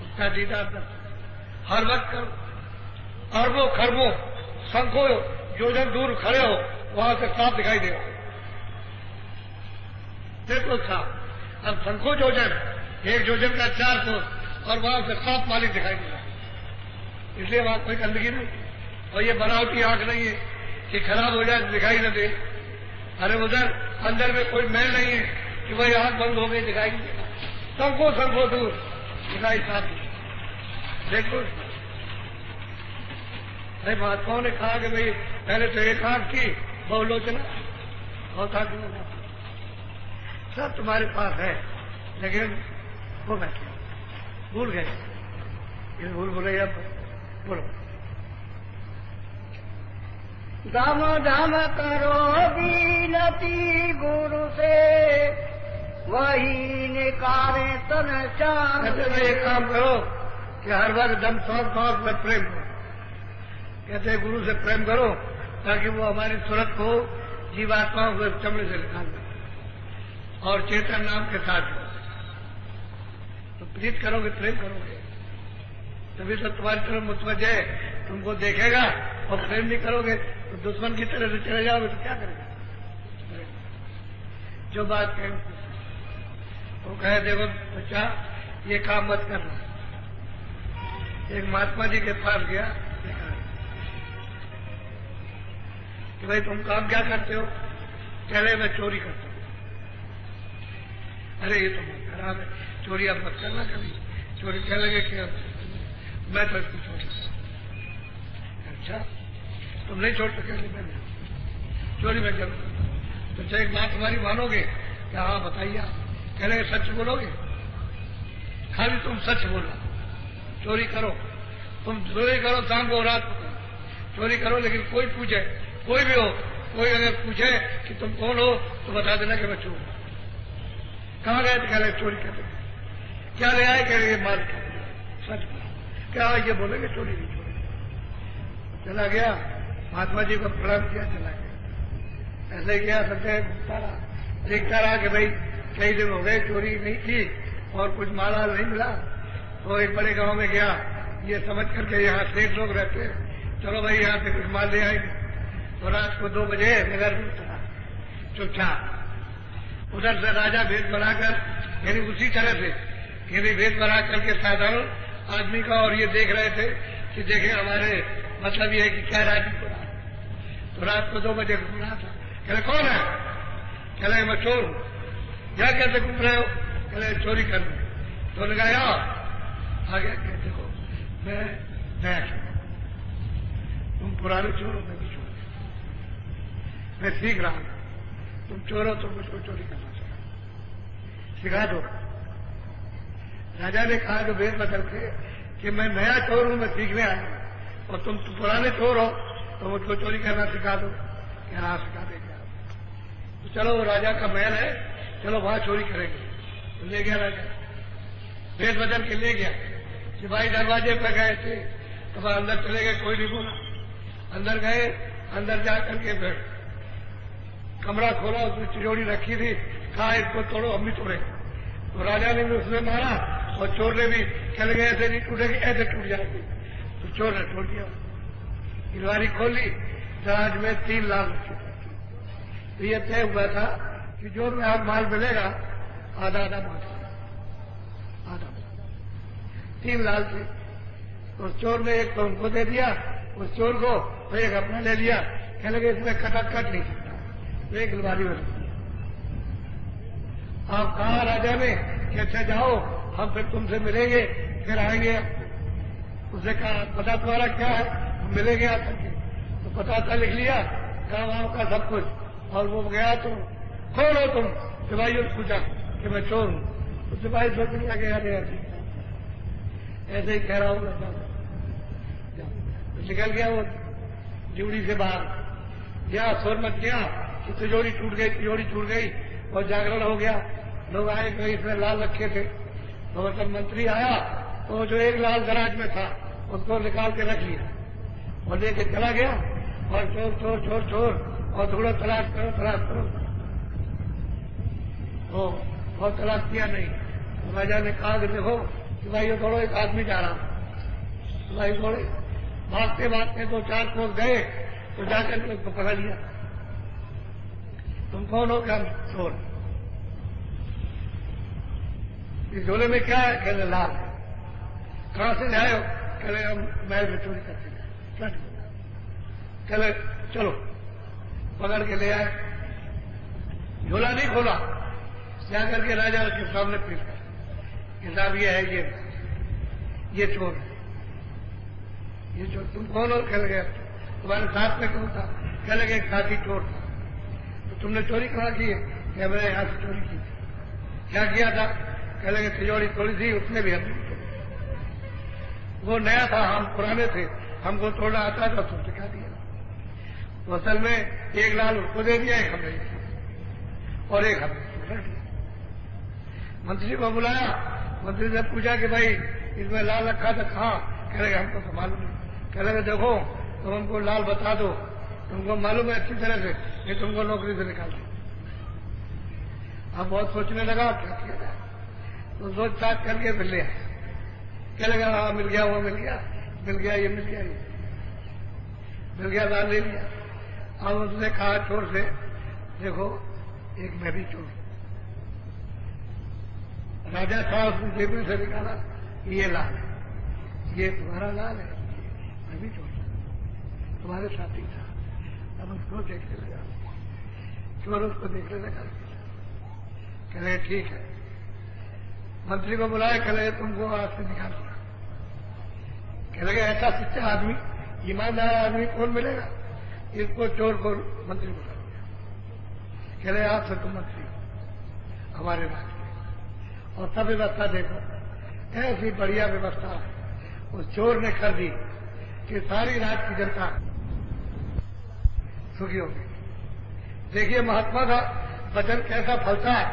उसका दीदार दर्शन हर वक्त करो। अरबों खरबों संखों योजन दूर खड़े हो, वहां से साफ दिखाई देगा, देखो साफ। अब संखों योजन, एक योजन का 4 कोस, और वहां से साफ मालिक दिखाई देगा, इसलिए वहां कोई गंदगी नहीं। और ये बनावटी आंख नहीं है कि खराब हो जाए दिखाई न दे। अरे उधर अंदर में कोई मैल नहीं है कि वही आंख बंद हो गई दिखाई नहीं देगा, संखों संखों दूर दिखाई साफ देखो। भाई महात्माओं ने कहा कि भाई पहले तो एक आंख थी बहुलोचना, और था सब तुम्हारे पास है, लेकिन वो बैठे भूल गए, ये भूल भूले। अब बोलो धम धम करो बीनती गुरु से, वही निकाले तन चांद। कहते एक काम करो कि हर वक्त दम सांस में प्रेम करो। कहते गुरु से प्रेम करो ताकि वो हमारी सूरत को जीवात्माओं को चमड़े से निकाल दे और चेतन नाम के साथ। तो प्रीत करोगे, प्रेम करोगे, तभी तो तुम्हारी तरफ मुतवज्जे तुमको देखेगा। और प्रेम नहीं करोगे तो दुश्मन की तरह से चले जाओगे तो क्या करेगा? जो बात कहे वो कहे देखो बच्चा ये काम मत करना। एक महात्मा जी के पास गया कि भाई तुम काम क्या करते हो? चले मैं चोरी करता हूँ। अरे ये तो बहुत खराब है, चोरी अब मत करना कभी। चोरी क्या लगे कि मैं तो इसको छोड़ सकता। अच्छा तुम नहीं छोड़ सके? मैंने चोरी में जरूर। तो चाहे एक बात तुम्हारी मानोगे? क्या हाँ बताइए आप। कह रहे सच बोलोगे? खाली तुम सच बोलो, चोरी करो। तुम चोरी करो शाम को रात को चोरी करो, लेकिन कोई पूछे, कोई भी हो, कोई अगर पूछे कि तुम कौन हो तो बता देना कि मैं चोर हूं। कहाँ गए? तो कह रहे चोरी कर रहे। क्या ले आए? कह रहे माल कर सच बोलो। क्या ये बोलेंगे चोरी नहीं चोरी। चला गया, महात्मा जी को प्रणाम किया, चला गया। ऐसे ही गया, सत्य देखता रहा कि भाई कई दिन हो गए चोरी नहीं की और कुछ माला नहीं मिला। तो एक बड़े गांव में गया, ये समझ करके यहाँ सेठ लोग रहते हैं, चलो भाई यहाँ से कुछ माल ले आएंगे। तो रात को 2 बजे नगर में उतरा चुपचाप। उधर से राजा भेद बनाकर, यानी उसी तरह से यानी भेद बना करके साधारण आदमी का, और ये देख रहे थे कि देखे हमारे मतलब ये है कि क्या राजी को रहा। तो रात को 2 बजे घूम रहा था। कह रहे कौन है? कह रहे मैं चोर हूं। क्या कैसे घूम रहे हो? कह रहे चोरी कर रहे। तो लगाया आगे देखो मैं नया चोर, तुम पुराने चोर हो, मैं भी चोर, मैं सीख रहा हूं। तुम चोर हो तो मुझको चोरी करना चाहिए, सिखा दो। राजा ने कहा जो भेद बदल के कि मैं नया चोर हूं, मैं सीखने आया हूं, और तुम पुराने चोर हो तो मुझको चोरी करना सिखा दो। क्या हाँ सिखा देंगे। तो चलो वो राजा का महल है, चलो वहां चोरी करेंगे। तो ले गया राजा, भेद बदल के ले गया। सिपाही दरवाजे पर गए थे, तब अंदर चले गए, कोई नहीं बोला। अंदर गए, अंदर जा करके फिर कमरा खोला, उसमें चिड़ोड़ी रखी थी। कहा इसको तोड़ो, हम भी तोड़े। तो राजा ने भी उसमें मारा और चोर ने भी, चल गए ऐसे नहीं टूटेगी, ऐसे टूट जाएगी। तो चोर ने तोड़ दिया, गिरवारी खोली, दराज में 3 लाख रखे थे। तो ये तय हुआ था कि जो में आप माल मिलेगा आधा आधा बांट, आधा 3 लाख थे। उस चोर ने एक तो उनको दे दिया, उस चोर को तो एक अपना ले लिया। कहने लगे इसमें कट नहीं सकता, तो एक गिरवारी बन। आप कहा राजा ने कि अच्छा जाओ, हम फिर तुमसे मिलेंगे, फिर आएंगे। उसने कहा पता तुम्हारा क्या है? हम मिलेंगे आकर के। तो पता था लिख लिया, गाँव का सब कुछ, और वो गया तो कौन हो तुम? सिपाहियों ने पूछा कि मैं चोर हूँ। तो सिपाही सोचने लगे अरे ऐसे ही कह रहा होगा, तो निकल गया वो ड्यूटी से बाहर, गया शोर मच गया कि तिजोरी टूट गई और जागरण हो गया। लोग आए गए, इसमें लाल रखे थे, तो मतलब मंत्री आया तो जो एक लाल दराज में था उसको निकाल के रख लिया और लेके चला गया, और चोर चोर चोर चोर और थोड़ा तलाश करो और तलाश किया नहीं। तो राजा ने कहा कि देखो कि भाई ये दौड़ो, एक आदमी जा रहा। तो भाई दौड़े, भागते भागते 2-4 कोस गए तो जाकर के उसको पकड़ लिया। तुम कौन हो? क्या? चोर। इस झोले में क्या है? कहले लाल। कहां से आए हो? कहले हम महल से चोरी करते हैं। कहले चलो, पकड़ के ले आए। झोला नहीं खोला, जाकर के राजा के सामने पेश कर, हिसाब ये है, ये चोर है, ये चोर। तुम कौन हो? कह लगे तुम्हारे साथ में कौन था? कह लगे एक साथी चोर था। तो तुमने चोरी कहाँ की है? क्या मैंने यहाँ से चोरी की थी। क्या किया था? कह लगे तिजोरी तोड़ी थी, उसने भी हमने वो नया था, हम पुराने थे, हमको तोड़ना आता था, तुम सिखा दिया। तो असल में एक लाल उसको दे दिया, एक हमने और एक हमने रख दिया। मंत्री को बुलाया, मंत्री ने पूछा कि भाई इसमें लाल रखा था कहाँ? कह रहे हमको तो मालूम नहीं। कह रहे देखो तुम हमको लाल बता दो, तुमको मालूम है अच्छी तरह से, ये तुमको नौकरी से निकाल दो। अब बहुत सोचने लगा क्या किया जाए, तो सोच साथ करके फिर ले आए। क्या लगा? हाँ मिल गया, वो मिल गया, ये मिल गया, लाल ले लिया। अब उसने कहा चोर से, देखो एक मैं भी चोर। राजा था, उसने जेब में से निकाला, ये लाल है, ये तुम्हारा लाल है, मैं भी चोर तुम्हारे साथी था। अब उसको देखने लगा, चोर उसको देखने लगा। कह रहे ठीक है। मंत्री को बुलाया, कह रहे तुमको आज से निकाल दिया। कह लगे ऐसा सच्चा आदमी, ईमानदार आदमी कौन मिलेगा? इसको चोर को मंत्री बुला दिया। कह रहे आज से तुम मंत्री हो हमारे राज्य में, और सब व्यवस्था देखो, ऐसी बढ़िया व्यवस्था उस चोर ने कर दी कि सारी रात की जनता सुखी होगी। देखिए महात्मा का वचन कैसा फलता है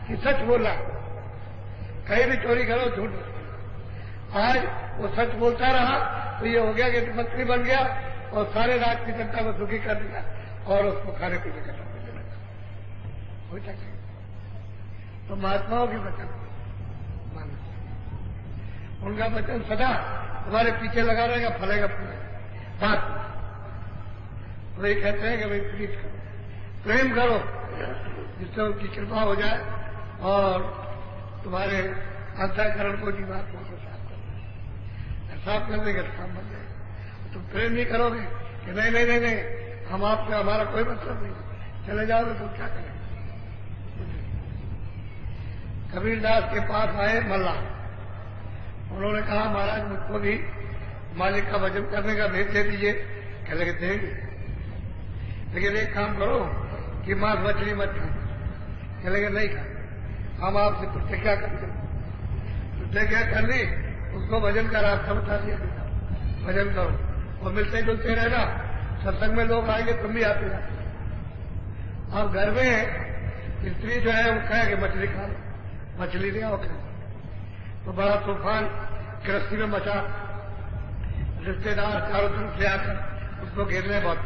कि सच बोला, कहीं भी चोरी करो, झूठ। आज वो सच बोलता रहा तो ये हो गया कि मंत्री बन गया और सारे राज्य की जनता को सुखी कर दिया और उसको खाने पीने का सब मिलने लगा। हो सकता तो महात्माओं के वचन मानना, उनका वचन सदा तुम्हारे पीछे लगा रहेगा, फलेगा फूलेगा। बात तो ये कहते हैं कि भाई प्रीत करो, प्रेम करो, जिससे उनकी कृपा हो जाए और तुम्हारे अंतःकरण को जीवात्मा को साफ करने का काम बन जाएगा। तुम प्रेम नहीं करोगे कि नहीं नहीं नहीं नहीं हम आपसे, हमारा कोई मतलब नहीं, चले जाओगे तो क्या करेंगे? कबीरदास के पास आए मल्ला, उन्होंने कहा महाराज मुझको भी मालिक का भजन करने का भेद दे दीजिए। कह लगे देंगे, लेकिन एक काम करो कि मांस मछली मत खाओ। कह लगे नहीं खा, हम आपसे प्रतिज्ञा करते, प्रतिज्ञा कर ली, उसको भजन का रास्ता बता दिया, भजन करो और मिलते जुलते रहना, सत्संग में लोग आएंगे तुम भी आते जाते। अब घर में स्त्री जो है वो कहे कि मछली खा लो, मछली नहीं आओ खाओ। तो बड़ा तूफान गृहस्थी में मचा, रिश्तेदार चारों तरफ से आकर उसको घेरने बहुत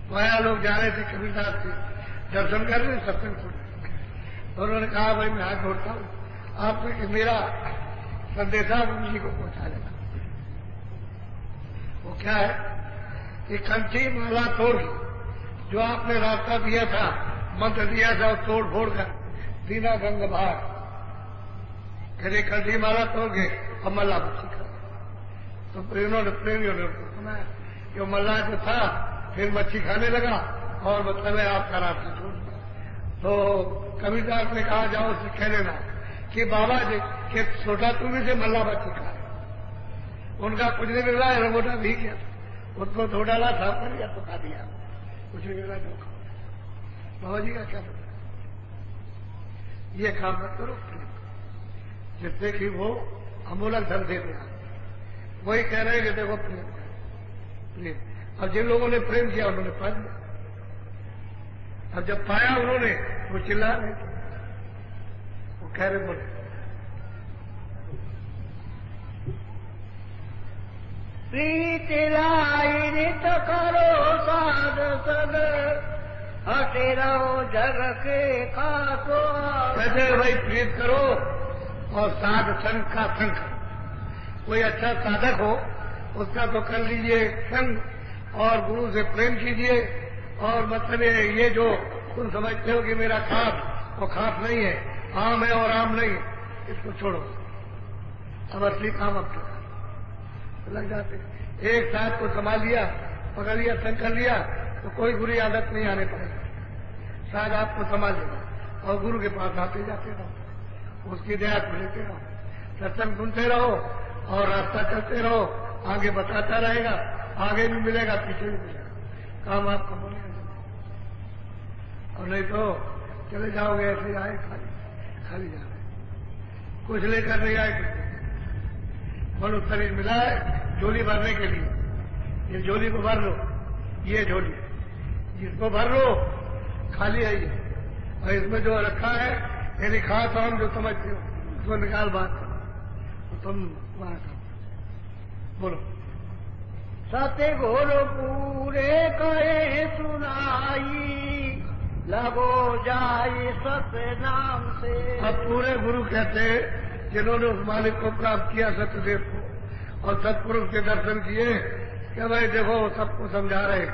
वहां लोग जा रहे थे कबीरदास के दर्शन कर रहे, सत्संग सुन। तो उन्होंने कहा भाई मैं हाथ जोड़ता हूं आपसे कि मेरा संदेशा उन्हीं को पहुंचा देना। वो क्या है कि कंठी माला तोड़ जो आपने रास्ता दिया था, मंत्र दिया था, तोड़ फोड़ कर दीना गंग भार कभी कंठी माला तोड़ के अब मल्ला बच्ची कर। तो प्रेमियों ने उनको सुनाया कि वो मल्ला जो था फिर मच्छी खाने लगा और मतलब है आपका रास्ता छोड़ दिया। तो कबीरदास ने कहा जाओ उससे कह देना कि बाबा जी के छोटा तुम्हें से मल्ला मच्छी खा, उनका कुछ नहीं मिल रहा है, रंगोटा भी किया था, उसको धो डाला, साफ कर लिया तो खा दिया, कुछ नहीं करना तो खाओ। बाबा जी का क्या पता, ये काम मत करो जिससे कि वो अमूलक धन देते हैं। वही कह रहे हैं कि देखो प्रेम प्रेम। अब जिन लोगों ने प्रेम किया उन्होंने पा लिया। अब जब पाया उन्होंने वो चिल्ला रहे थे, वो कह रहे बोले प्रीति लाई नित करो साध सद हटे रहो जग के खासो। कहते भाई प्रीत करो और साध संग का संग करो। कोई अच्छा साधक हो उसका तो कर लीजिए संग और गुरु से प्रेम कीजिए। और मतलब ये जो तुम समझते हो कि मेरा खास वो खास नहीं है, आम है और आम नहीं है, इसको छोड़ो। अब असली काम अब तो लग जाते। एक साथ को संभाल लिया, पकड़ लिया, संग कर लिया तो कोई बुरी आदत नहीं आने पड़ेगी। साथ आपको संभाल लेगा और गुरु के पास आते जाते रहो, उसकी दया को लेते रहो, सत्संग सुनते रहो और रास्ता चलते रहो। आगे बताता रहेगा, आगे भी मिलेगा, पीछे भी मिलेगा, काम आपका बनेगा। और नहीं तो चले जाओगे ऐसे आए खाली खाली जा रहे, कुछ लेकर नहीं आए। कुछ मनुष्य शरीर मिला है झोली भरने के लिए, ये झोली को भर लो, ये झोली जिसको भर लो खाली है ये, और इसमें जो रखा है यदि खास हम जो समझते हो उसको निकाल बात करो तो तुम वहां का बोलो। सत्य गुरु पूरे कहे सुनाई लगो जाई सत्य नाम से। अब पूरे गुरु कहते जिन्होंने उस मालिक को प्राप्त किया सत्यदेव को और सत्पुरुष के दर्शन किए कि भाई देखो सबको समझा रहे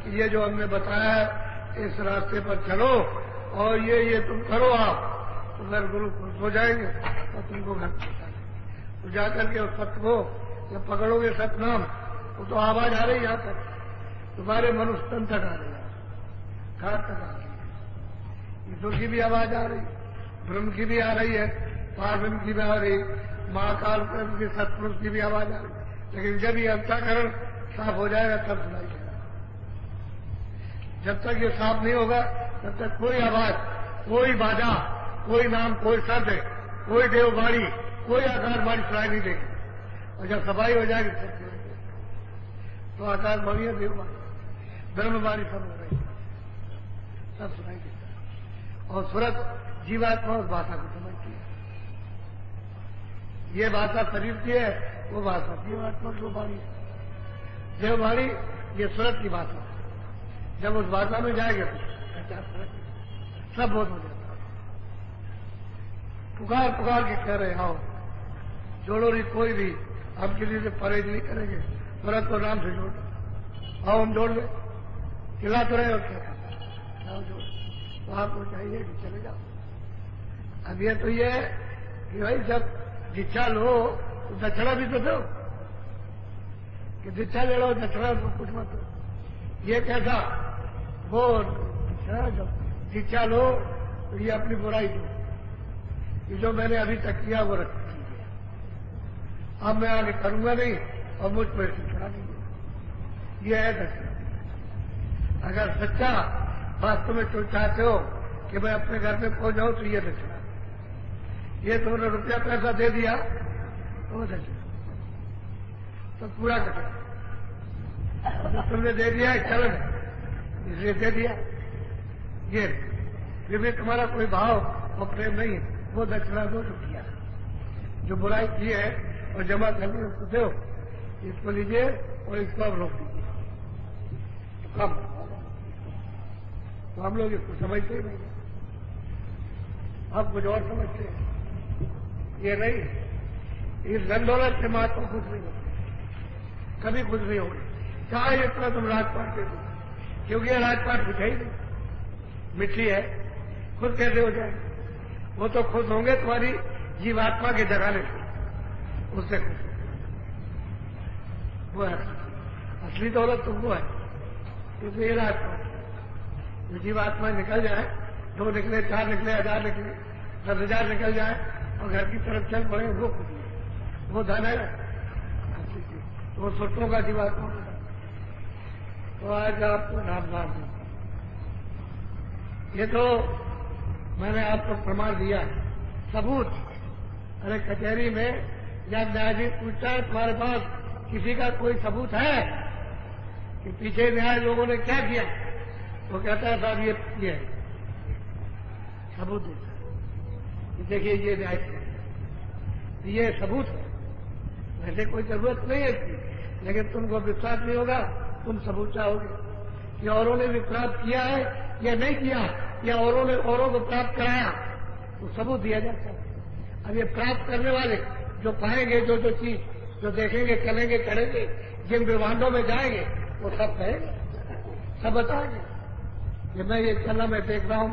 कि ये जो हमने बताया इस रास्ते पर चलो और ये तुम करो आप, तो फिर गुरु खुश हो जाएंगे और तुमको घर पहुंचाएंगे। तो जाकर के उस सत्य को जब पकड़ोगे सतनाम वो तो आवाज आ रही यहाँ तक, तुम्हारे मनुष्य तन तक आ रही है, घर तक आ रही है, ईश्वर की भी आवाज आ रही, ब्रह्म की भी आ रही है, पार्वती की भी आ रही, महाकाल प्रेम की सत्पुरुष की भी आवाज आ रही। लेकिन जब ये अंतःकरण साफ हो जाएगा तब सुनाई देगा। जब तक ये साफ नहीं होगा तब तक कोई आवाज, कोई बाजा, कोई नाम, कोई शब्द, कोई देववाणी, कोई आकाशवाणी सुनाई नहीं देगी। और जब सफाई हो जाएगी तो आकाशवाणी है, देववाणी, ब्रह्मवाणी सब हो रही, सब सुनाई देता। और सूरत जीवात्मा उस भाषा को समझती है। ये भाषा शरीर की है, वो भाषा जीवात्मा की वाणी है। देववाणी ये सूरत की भाषा है। जब उस भाषा में जाएंगे तो सब बहुत हो जाता है। पुकार पुकार के कह रहे आओ, जोड़ो नहीं कोई भी, हम किसी से परहेज नहीं करेंगे, सूरत को नाम से जोड़ दो। आओ हम जोड़ ले, खिला तो रहे और क्या करना, जोड़ तो आपको चाहिए कि चले जाओ। अब ये तो ये है कि भाई जब दीक्षा लो तो दक्षिणा भी तो दो, कि दीक्षा ले लो दक्षिणा तो कुछ मत दो। ये कैसा वो जब दीक्षा लो तो ये अपनी बुराई दो, कि जो मैंने अभी तक किया वो रख लीजिए, अब मैं आगे करूंगा नहीं और मुझ पर चढ़ा दीजिए। ये है दक्षिणा। अगर सच्चा वास्तव में तुम चाहते हो कि मैं अपने घर में पहुंच जाऊं तो ये दक्षिणा। ये तुमने रुपया पैसा दे दिया तो वो दक्षिणा तो पूरा कर तुमने दे दिया चलन इसलिए दे दिया, ये फिर भी तुम्हारा कोई भाव और प्रेम नहीं है, वो दक्षिणा दो जो किया, जो बुराई की है और जमा करनी उसको दो, इसको लीजिए और इसको अब रोक दीजिए। तो कम तो हम लोग इसको समझते ही नहीं, हम कुछ और समझते हैं। ये नहीं, इस धन दौलत से महात्मा खुश नहीं होते, कभी खुश नहीं होंगे, चाहे इतना तुम राजपाट दे दो, क्योंकि ये राजपाट कुछ है ही नहीं, मिट्टी है, खुद कैसे हो जाएंगे? वो तो खुश होंगे तुम्हारी जीवात्मा के जगाने से, उससे खुश वो है असली दौलत तुमको है, क्योंकि ये राजपाट जीवात्मा निकल जाए, 2 निकले, 4 निकले, 1000 निकले, 10,000 निकल जाए और घर की तरफ चल पड़े, वो खुद वो धन है, वो सुटों का जीवात्मा का। तो आज आपको राम राम। ये तो मैंने आपको प्रमाण दिया, सबूत। अरे कचहरी में जब न्यायाधीश पूछता है तुम्हारे पास किसी का कोई सबूत है कि पीछे न्याय लोगों ने क्या किया, वो कहता है साहब ये सबूत देता है, देखिए ये न्याय किया, ये सबूत है। वैसे कोई जरूरत नहीं है इसकी, लेकिन तुमको विश्वास नहीं होगा, तुम सबूत चाहोगे कि औरों ने भी प्राप्त किया है या नहीं किया, या औरों ने औरों को प्राप्त कराया, तो सबूत दिया जाता है। अब ये प्राप्त करने वाले जो पाएंगे, जो जो चीज जो देखेंगे, चलेंगे, चढ़ेंगे, जिन ब्रह्मांडों में जाएंगे, वो सब कहेंगे, सब बताएंगे कि मैं ये चला, मैं देख रहा हूं,